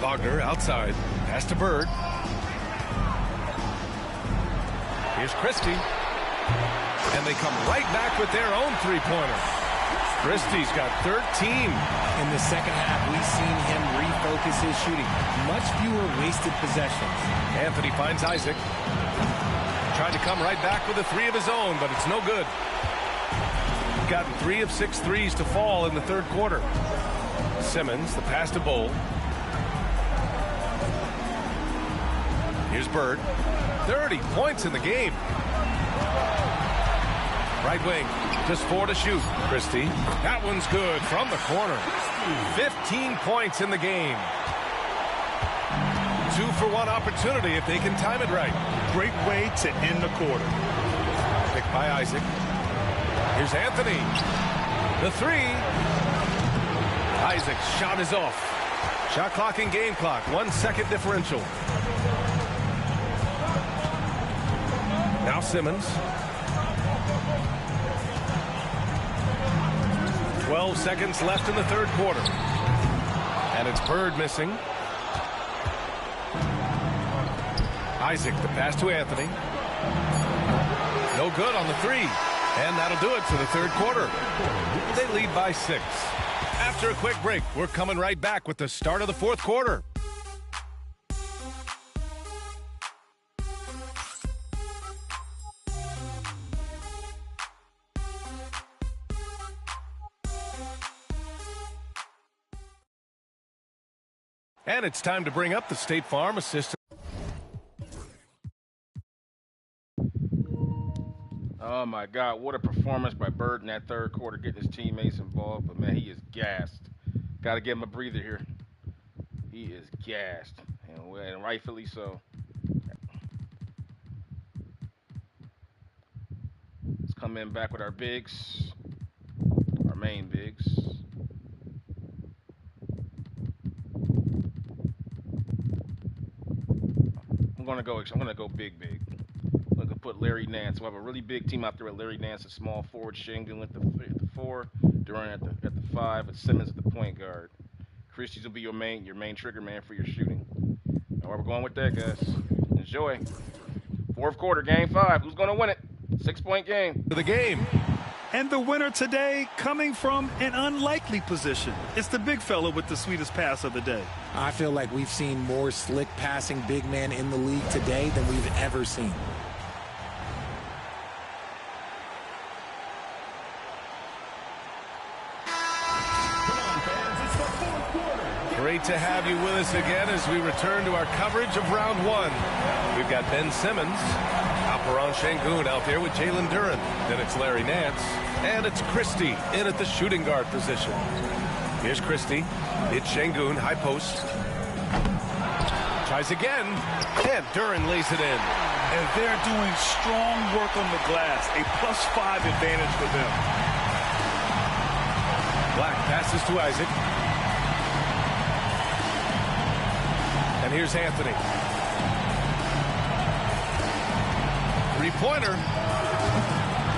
Wagner outside. Pass to Bird. Here's Christie. And they come right back with their own three-pointer. Christie's got 13. In the second half, we've seen him refocus his shooting. Much fewer wasted possessions. Anthony finds Isaac. Tried to come right back with a 3 of his own, but it's no good. Gotten 3 of 6 threes to fall in the third quarter. Simmons, the pass to Bull. Here's Bird. 30 points in the game. Right wing, just 4 to shoot. Christie, that one's good from the corner. 15 points in the game. 2-for-1 opportunity if they can time it right. Great way to end the quarter. Picked by Isaac. Here's Anthony. The 3. Isaac's shot is off. Shot clock and game clock. 1 second differential. Now Simmons. 12 seconds left in the third quarter. And it's Bird missing. Isaac, the pass to Anthony. No good on the 3. And that'll do it for the third quarter. They lead by 6. After a quick break, we're coming right back with the start of the fourth quarter. And it's time to bring up the State Farm assistant. Oh, my God. What a performance by Bird in that third quarter, getting his teammates involved. But, man, he is gassed. Got to give him a breather here. He is gassed, and rightfully so. Let's come in back with our bigs, our main bigs. I'm gonna go big. I'm gonna put Larry Nance. We'll have a really big team out there with Larry Nance, a small forward, Shengun at the 4, Durant at the 5, with Simmons at the point guard. Christie's will be your main trigger man for your shooting. Now where we're going with that, guys. Enjoy. Fourth quarter, game 5. Who's gonna win it? 6-point game. To the game. And the winner today coming from an unlikely position. It's the big fella with the sweetest pass of the day. I feel like we've seen more slick passing big man in the league today than we've ever seen. Great to have you with us again as we return to our coverage of round 1. We've got Ben Simmons, Alperon Sengun out there with Jalen Duren. Then it's Larry Nance, and it's Christie in at the shooting guard position. Here's Christie. It's Sengun, high post. Tries again, and Duren lays it in. And they're doing strong work on the glass. A +5 advantage for them. Black passes to Isaac. And here's Anthony. Three-pointer.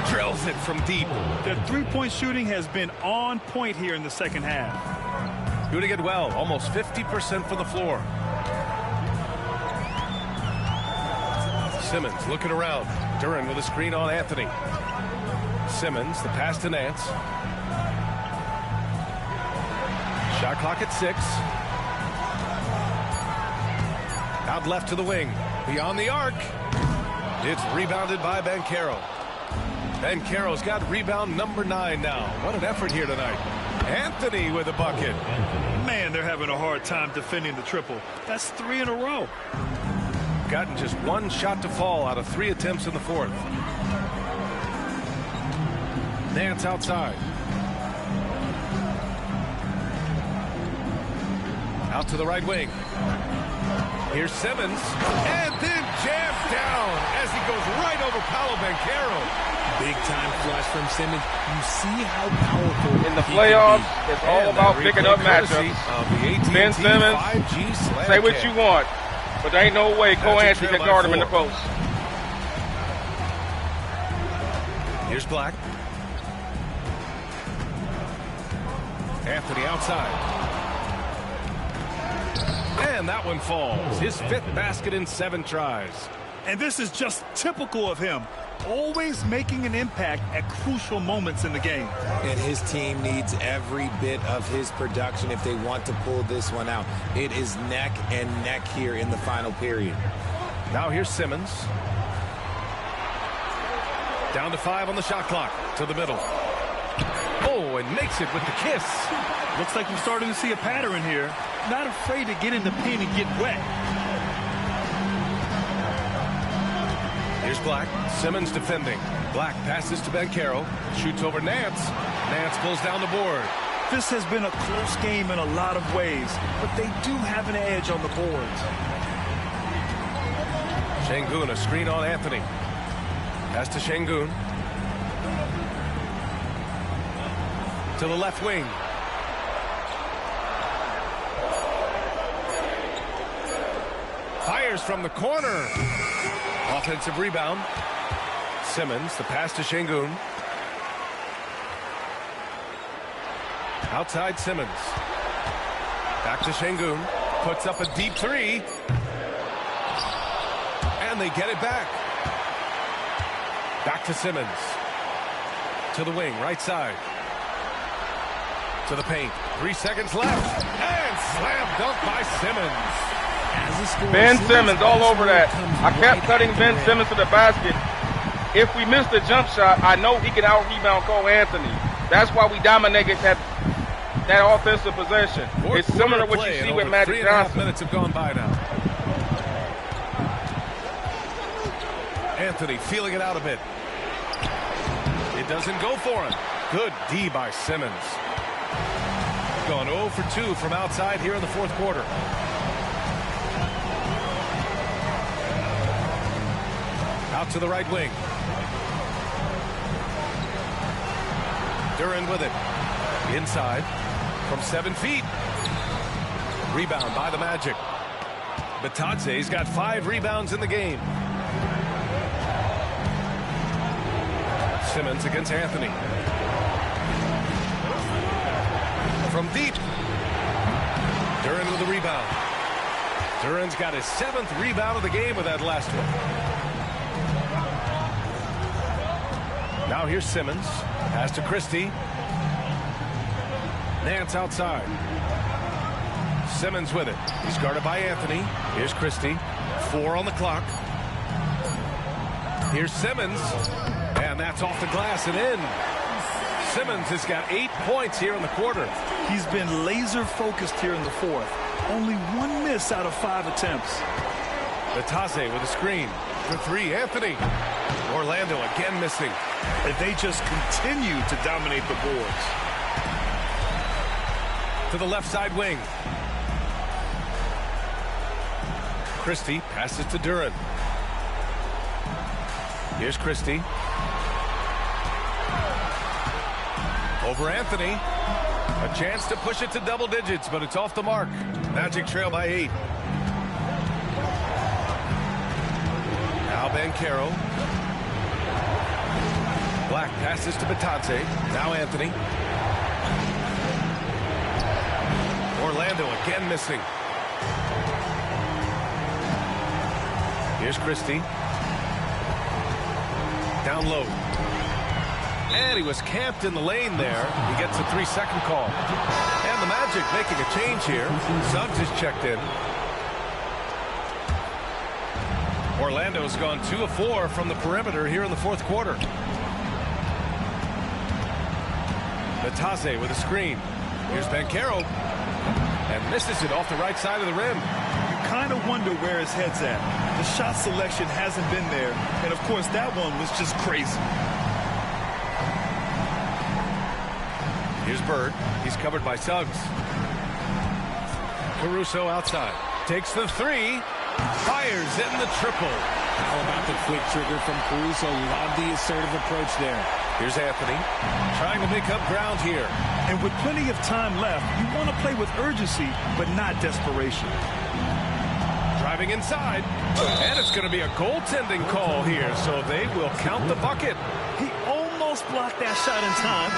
Drills it from deep. Their three-point shooting has been on point here in the second half. Shooting it well, almost 50% from the floor. Simmons looking around. Duren with a screen on Anthony. Simmons, the pass to Nance. Shot clock at 6. Out left to the wing. Beyond the arc. It's rebounded by Banchero. Banchero's got rebound number 9 now. What an effort here tonight. Anthony with a bucket. Man, they're having a hard time defending the triple. That's 3 in a row. Gotten just 1 shot to fall out of 3 attempts in the 4th. Nance outside. Out to the right wing. Here's Simmons, and then jammed down as he goes right over Paolo Banchero. Big time flush from Simmons. You see how powerful in the playoffs. It's all about picking up matchups. Ben Simmons, say what you want, but there ain't no way Cole Anthony can guard him in the post. Here's Black. Anthony outside. And that one falls. His 5th basket in 7 tries. And this is just typical of him. Always making an impact at crucial moments in the game. And his team needs every bit of his production if they want to pull this one out. It is neck and neck here in the final period. Now here's Simmons. Down to 5 on the shot clock. To the middle. Oh, and makes it with the kiss. Looks like we're starting to see a pattern here. Not afraid to get in the paint and get wet. Here's Black. Simmons defending. Black passes to Banchero. Shoots over Nance. Nance pulls down the board. This has been a close game in a lot of ways, but they do have an edge on the boards. Sengun, a screen on Anthony. Pass to Sengun. To the left wing. Fires from the corner. Offensive rebound. Simmons, the pass to Sengun. Outside Simmons. Back to Sengun. Puts up a deep 3. And they get it back. Back to Simmons. To the wing, right side. To the paint. 3 seconds left. And slam dunk by Simmons. Ben Simmons all over that. I kept cutting Ben Simmons to the basket. If we miss the jump shot, I know he can out-rebound Cole Anthony. That's why we dominated that offensive possession. It's similar to what you see with Magic Johnson. 3.5 minutes have gone by now. Anthony feeling it out a bit. It doesn't go for him. Good D by Simmons. Gone 0 for 2 from outside here in the 4th quarter. Out to the right wing. Duren with it. Inside from 7 feet. Rebound by the Magic. Betance's got 5 rebounds in the game. Simmons against Anthony. From deep. Duren with the rebound. Duren's got his 7th rebound of the game with that last one. Now here's Simmons. Pass to Christie. Nance outside. Simmons with it. He's guarded by Anthony. Here's Christie. 4 on the clock. Here's Simmons. And that's off the glass and in. Simmons has got 8 points here in the quarter. He's been laser focused here in the 4th. Only 1 miss out of 5 attempts. Betance with a screen. For 3, Anthony. Orlando again missing. And they just continue to dominate the boards. To the left side wing. Christie passes to Duren. Here's Christie. Over Anthony. A chance to push it to double digits, but it's off the mark. Magic trail by 8. Now Banchero. Black passes to Betance. Now Anthony. Orlando again missing. Here's Christie. Down low. And he was camped in the lane there. He gets a 3-second call. And the Magic making a change here. Suggs is checked in. Orlando's gone 2 of 4 from the perimeter here in the 4th quarter. Betance with a screen. Here's Banchero. And misses it off the right side of the rim. You kind of wonder where his head's at. The shot selection hasn't been there. And, of course, that one was just crazy. Here's Bird. He's covered by Suggs. Caruso outside. Takes the 3. Fires in the triple. How about the quick trigger from Caruso? Love the assertive approach there. Here's Anthony. Trying to make up ground here. And with plenty of time left, you want to play with urgency, but not desperation. Driving inside. And it's going to be a goaltending call here, so they will count the bucket. He almost blocked that shot in time.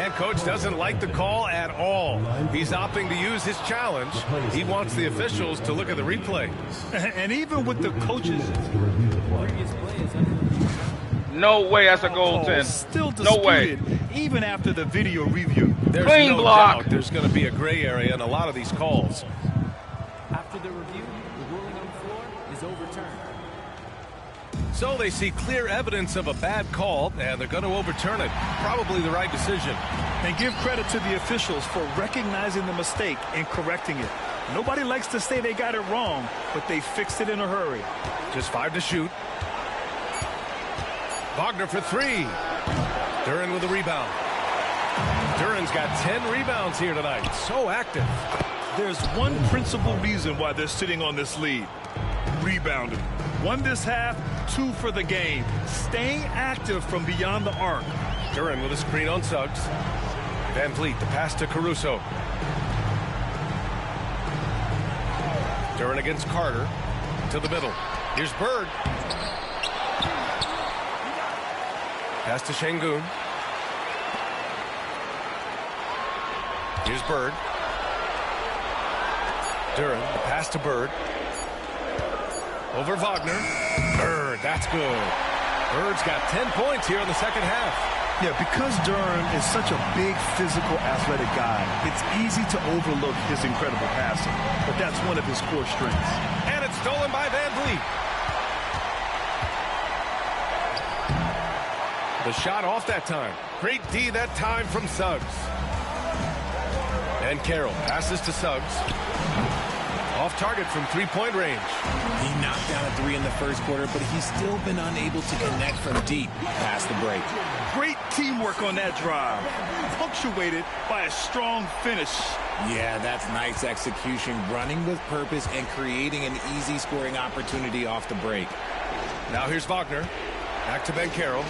And coach doesn't like the call at all. He's opting to use his challenge. He wants the officials to look at the replay. And even with the coaches... No way that's a goaltend. Still disputed, no way. Even after the video review. There's Clean no block. doubt there's going to be a gray area in a lot of these calls. After the review, the ruling on the floor is overturned. So they see clear evidence of a bad call, and they're going to overturn it. Probably the right decision. And give credit to the officials for recognizing the mistake and correcting it. Nobody likes to say they got it wrong, but they fixed it in a hurry. Just 5 to shoot. Wagner for 3. Duren with the rebound. Duren's got 10 rebounds here tonight. So active. There's one principal reason why they're sitting on this lead. Rebounding. 1 this half, 2 for the game. Staying active from beyond the arc. Duren with a screen on Suggs. Van Vliet, the pass to Caruso. Duren against Carter. To the middle. Here's Bird. Pass to Şengün. Here's Bird. Duren, the pass to Bird. Over Wagner. Bird, that's good. Bird's got 10 points here in the second half. Yeah, because Duren is such a big, physical, athletic guy, it's easy to overlook his incredible passing. But that's one of his core strengths. And it's stolen by Van Vliet. The shot off that time. Great D that time from Suggs. And Carroll passes to Suggs. Off target from 3-point range. He knocked down a 3 in the first quarter, but he's still been unable to connect from deep past the break. Great teamwork on that drive. Punctuated by a strong finish. Yeah, that's nice execution. Running with purpose and creating an easy scoring opportunity off the break. Now here's Wagner. Back to Bencaro.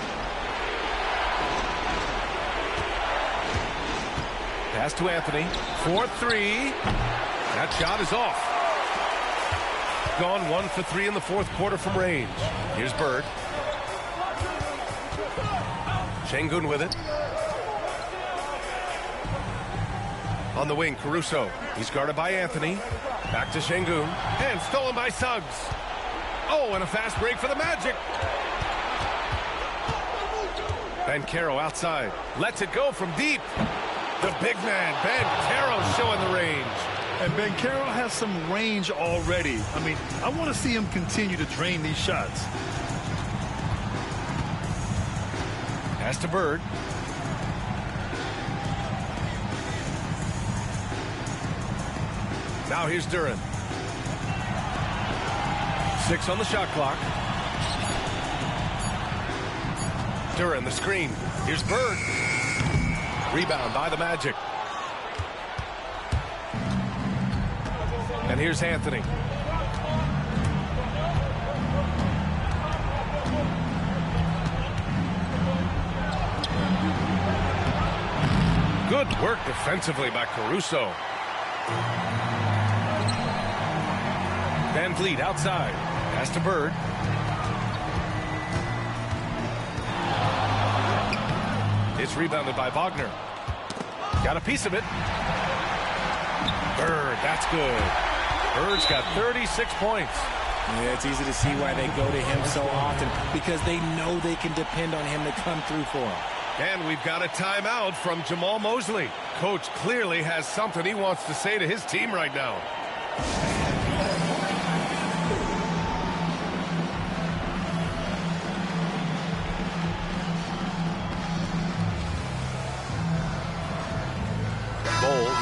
Pass to Anthony. 4-3. That shot is off. Gone 1 for 3 in the fourth quarter from range. Here's Bird. Şengün with it. On the wing, Caruso. He's guarded by Anthony. Back to Şengün. And stolen by Suggs. Oh, and a fast break for the Magic. Bencaro outside. Lets it go from deep. The big man, Bencaro, showing the range. And Bencaro has some range already. I mean, I want to see him continue to drain these shots. Pass to Bird. Now here's Duren. 6 on the shot clock. Duren, the screen. Here's Bird. Rebound by the Magic. And here's Anthony. Good work defensively by Caruso. Van Vliet outside. Pass to Bird. It's rebounded by Wagner. Got a piece of it. Bird, that's good. Bird's got 36 points. Yeah, it's easy to see why they go to him so often, because they know they can depend on him to come through for them. And we've got a timeout from Jamal Mosley. Coach clearly has something he wants to say to his team right now.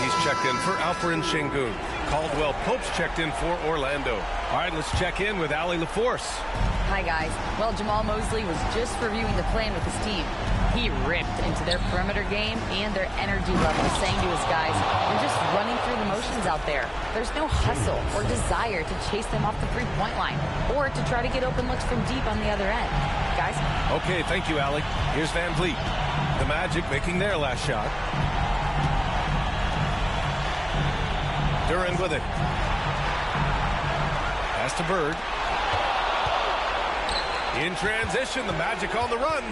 He's checked in for Alperen Şengün. Caldwell Pope's checked in for Orlando. All right, let's check in with Allie LaForce. Hi, guys. Well, Jamal Mosley was just reviewing the plan with his team. He ripped into their perimeter game and their energy level, saying to his guys, "We're just running through the motions out there. There's no hustle or desire to chase them off the three-point line or to try to get open looks from deep on the other end." Guys? Okay, thank you, Allie. Here's Van Vliet. The Magic making their last shot. Duren with it. Pass to Bird. In transition, the Magic on the run.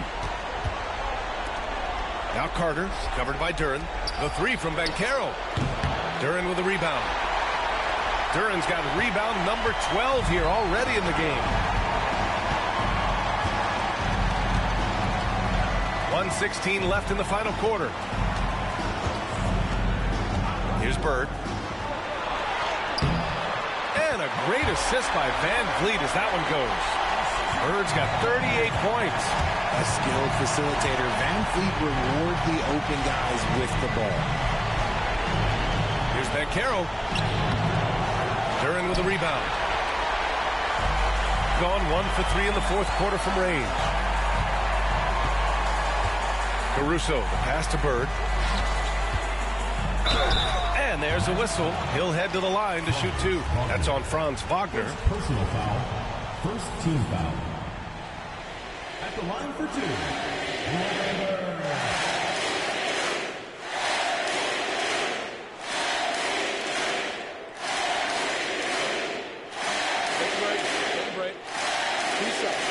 Now Carter, covered by Duren. The three from Bencaro. Duren with a rebound. Duren's got rebound number 12 here already in the game. 1:16 left in the final quarter. Here's Bird. And a great assist by Van Vliet as that one goes. Bird's got 38 points. A skilled facilitator. Van Vliet reward the open guys with the ball. Here's Bencaro. Duren with a rebound. Gone 1 for 3 in the fourth quarter from range. Caruso, the pass to Bird. And there's a whistle. He'll head to the line to shoot 2. That's on Franz Wagner. Personal foul. First team foul. At the line for 2. Take a break. 2 shots.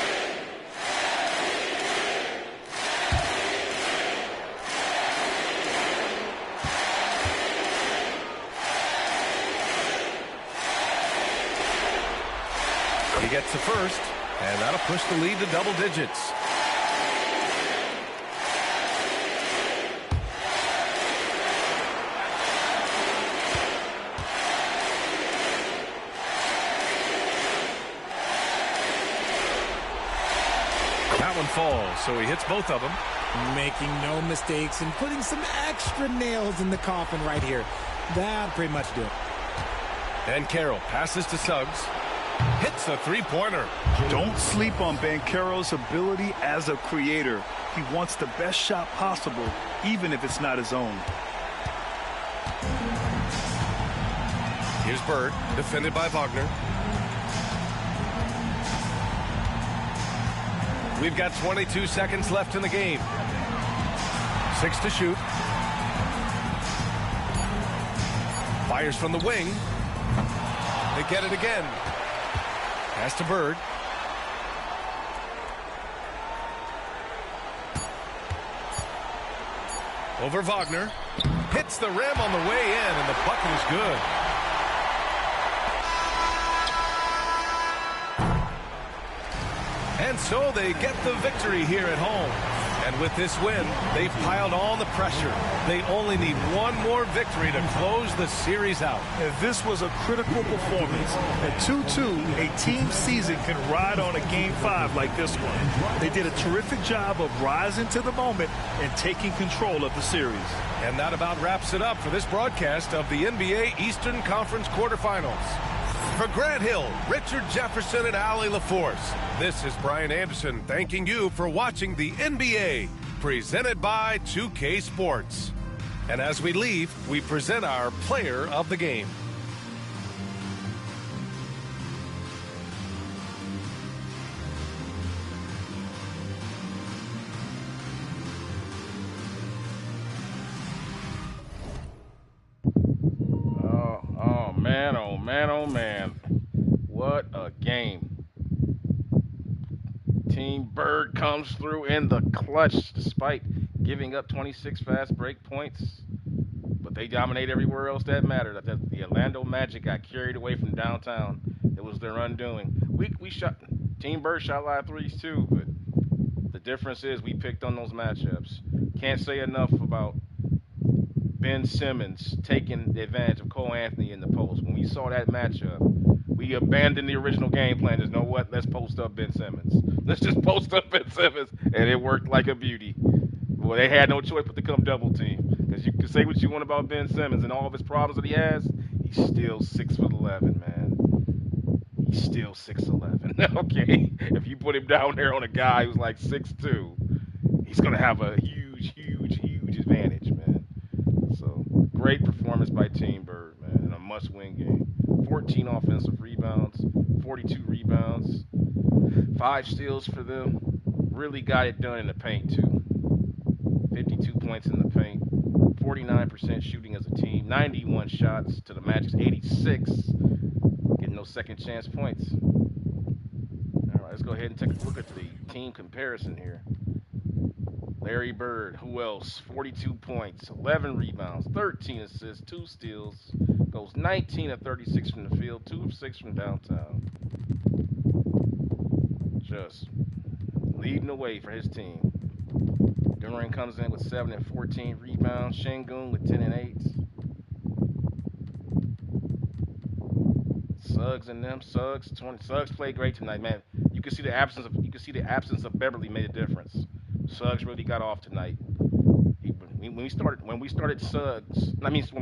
He gets the first, and that'll push the lead to double digits. That one falls, so he hits both of them. Making no mistakes and putting some extra nails in the coffin right here. That'll pretty much do it. And Carroll passes to Suggs. Hits a three-pointer. Don't sleep on Bencaro's ability as a creator. He wants the best shot possible, even if it's not his own. Here's Bird, defended by Wagner. We've got 22 seconds left in the game. 6 to shoot. Fires from the wing. They get it again. Pass to Bird. Over Wagner. Hits the rim on the way in, and the bucket is good. And so they get the victory here at home. And with this win, they've piled on the pressure. They only need one more victory to close the series out. And this was a critical performance. At 2-2, a team season can ride on a Game 5 like this one. They did a terrific job of rising to the moment and taking control of the series. And that about wraps it up for this broadcast of the NBA Eastern Conference quarterfinals. For Grant Hill, Richard Jefferson, and Allie LaForce, this is Brian Anderson thanking you for watching the NBA, presented by 2K Sports. And as we leave, we present our player of the game. Oh, man. What a game. Team Bird comes through in the clutch despite giving up 26 fast break points. But they dominate everywhere else that mattered. The OrlandoMagic got carried away from downtown. It was their undoing. We shot. Team Bird shot a lot of threes too, but the difference is we picked on those matchups. Can't say enough about Ben Simmons taking the advantage of Cole Anthony in the post. When we saw that matchup, we abandoned the original game plan. There's no what? Let's post up Ben Simmons. Let's just post up Ben Simmons. And it worked like a beauty. Well, they had no choice but to come double team. Because you can say what you want about Ben Simmons and all of his problems that he has, he's still 6'11", man. He's still 6'11". Okay? If you put him down there on a guy who's like 6'2", he's going to have a huge advantage, man. So, great performance by Team Bird, man, in a must-win game. 14 offensive rebounds, 42 rebounds, 5 steals for them. Really got it done in the paint, too. 52 points in the paint, 49% shooting as a team, 91 shots to the Magic's 86, getting those second chance points. All right, let's go ahead and take a look at the team comparison here. Larry Bird, who else? 42 points, 11 rebounds, 13 assists, 2 steals, goes 19 of 36 from the field, 2 of 6 from downtown. Just leading the way for his team. Duran comes in with 7 and 14 rebounds. Şengün with 10 and 8. Suggs and them. Suggs played great tonight, man. You can see the absence of Beverly made a difference. Suggs really got off tonight. When we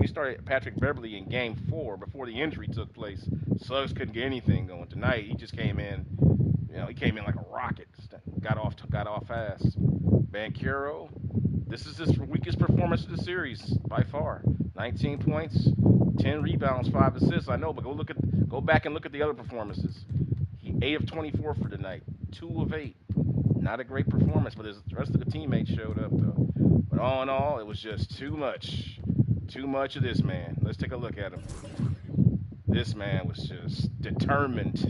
started Patrick Beverley in Game 4 before the injury took place, Suggs couldn't get anything going. Tonight he just came in. He came in like a rocket. Got off fast. Banchero, this is his weakest performance of the series by far. 19 points, 10 rebounds, 5 assists. I know, but go back and look at the other performances. He 8 of 24 for tonight, 2 of 8. Not a great performance, but the rest of the teammates showed up though. But all in all, it was just too much of this man. Let's take a look at him. This man was just determined.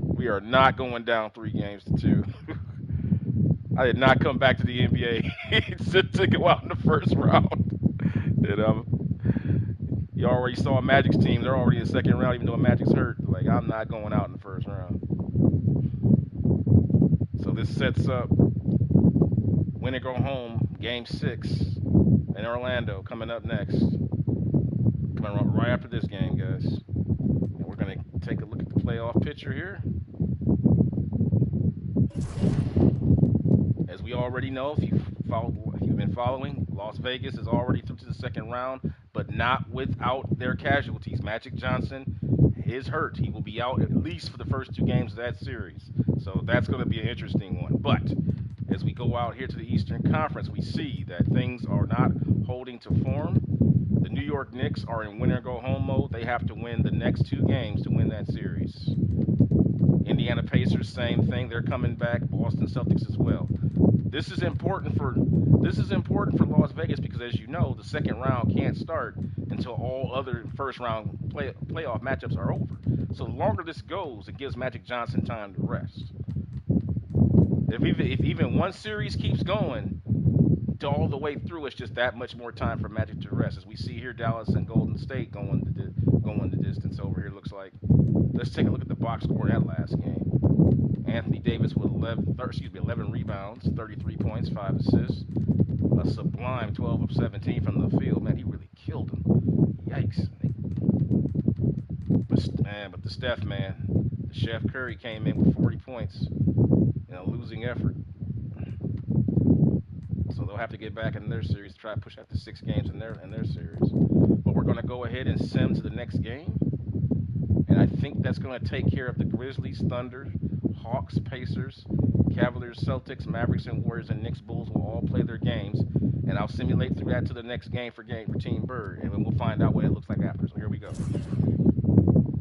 We are not going down 3-2. I did not come back to the NBA to go out in the first round. You already saw a Magic's team. They're already in the second round, even though Magic's hurt. Like, I'm not going out in the first round. So this sets up win or go home, Game 6 in Orlando coming up next. Coming right after this game, guys. And we're going to take a look at the playoff picture here. As we already know, if you've been following, Las Vegas is already through to the second round, but not without their casualties. Magic Johnson is hurt. He will be out at least for the first 2 games of that series. So that's going to be an interesting one. But as we go out here to the Eastern Conference, we see that things are not holding to form. The New York Knicks are in win-or-go-home mode. They have to win the next 2 games to win that series. Indiana Pacers, same thing. They're coming back. Boston Celtics as well. This is important for Las Vegas because, as you know, the second round can't start until all other first-round playoff matchups are over. So the longer this goes, it gives Magic Johnson time to rest. If even one series keeps going all the way through, it's just that much more time for Magic to rest. As we see here, Dallas and Golden State going the distance over here. Looks like. Let's take a look at the box score in that last game. Anthony Davis with 11 rebounds, 33 points, 5 assists. A sublime 12 of 17 from the field. Man, he really killed him. Yikes. But the Steph, man, the Chef Curry came in with 40 points in a losing effort. So they'll have to get back in their series to try to push out to 6 games in their series. But we're going to go ahead and sim to the next game. And I think that's going to take care of the Grizzlies, Thunder, Hawks, Pacers, Cavaliers, Celtics, Mavericks, and Warriors, and Knicks, Bulls will all play their games. And I'll simulate through that to the next game for Team Bird. And then we'll find out what it looks like after. So here we go.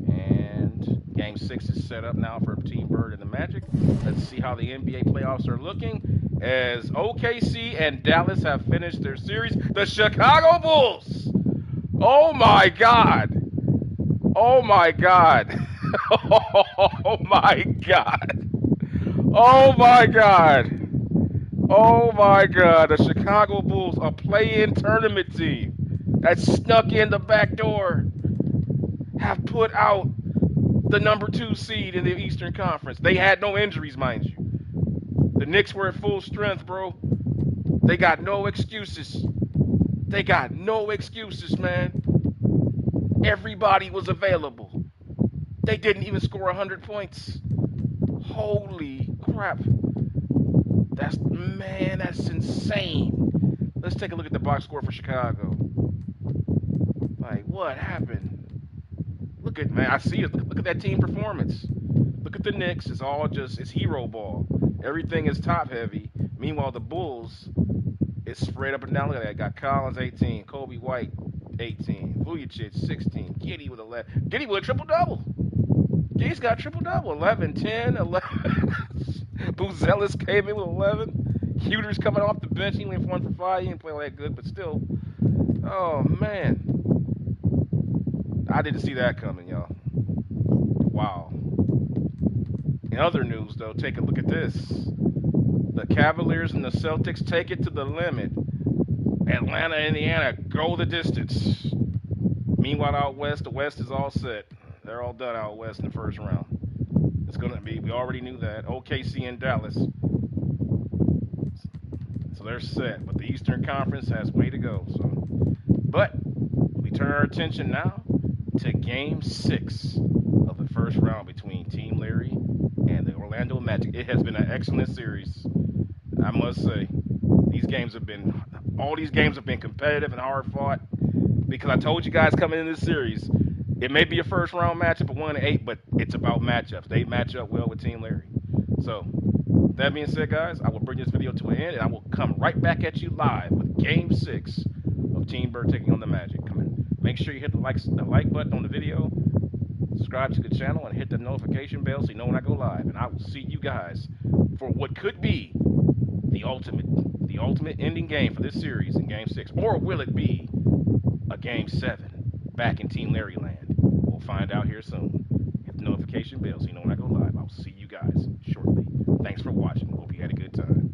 And Game 6 is set up now for Team Bird and the Magic. Let's see how the NBA playoffs are looking. As OKC and Dallas have finished their series, the Chicago Bulls. Oh my God. Oh my God. Oh my God. Oh my God. Oh my God. The Chicago Bulls, a play-in tournament team that snuck in the back door, have put out the number 2 seed in the Eastern Conference. They had no injuries, mind you. The Knicks were at full strength, bro. They got no excuses. They got no excuses, man. Everybody was available. They didn't even score 100 points. Holy crap. That's insane. Let's take a look at the box score for Chicago. Like, what happened? Look at, man, I see it. Look at that team performance. Look at the Knicks. It's hero ball. Everything is top heavy. Meanwhile, the Bulls, it's spread up and down. Look at that. Got Collins 18, Kobe White 18, Vujacic 16, Giddey with 11. Giddey with a triple-double. Giddey's got a triple-double. 11, 10, 11. Buzelis came in with 11. Huter's coming off the bench. He went 1 for 5. He didn't play all that good, but still. Oh, man. I didn't see that coming, y'all. Wow. In other news, though, take a look at this. The Cavaliers and the Celtics take it to the limit. Atlanta, Indiana, go the distance. Meanwhile, out west, the West is all set. They're all done out west in the first round. It's going to be, we already knew that, OKC and Dallas. So they're set. But the Eastern Conference has way to go. But we turn our attention now to Game 6 of the first round between Team Larry and the Orlando Magic. It has been an excellent series, I must say. All these games have been competitive and hard fought because I told you guys coming into this series, it may be a first round matchup of 1-8, but it's about matchups. They match up well with Team Larry. So that being said, guys, I will bring this video to an end and I will come right back at you live with Game 6 of Team Bird taking on the Magic. Come in. Make sure you hit the like button on the video, subscribe to the channel, and hit the notification bell so you know when I go live. And I will see you guys for what could be the ultimate ending game for this series in Game 6. Or will it be a Game 7 back in Team Larry land? We'll find out here soon. Hit the notification bell so you know when I go live. I'll see you guys shortly. Thanks for watching. Hope you had a good time.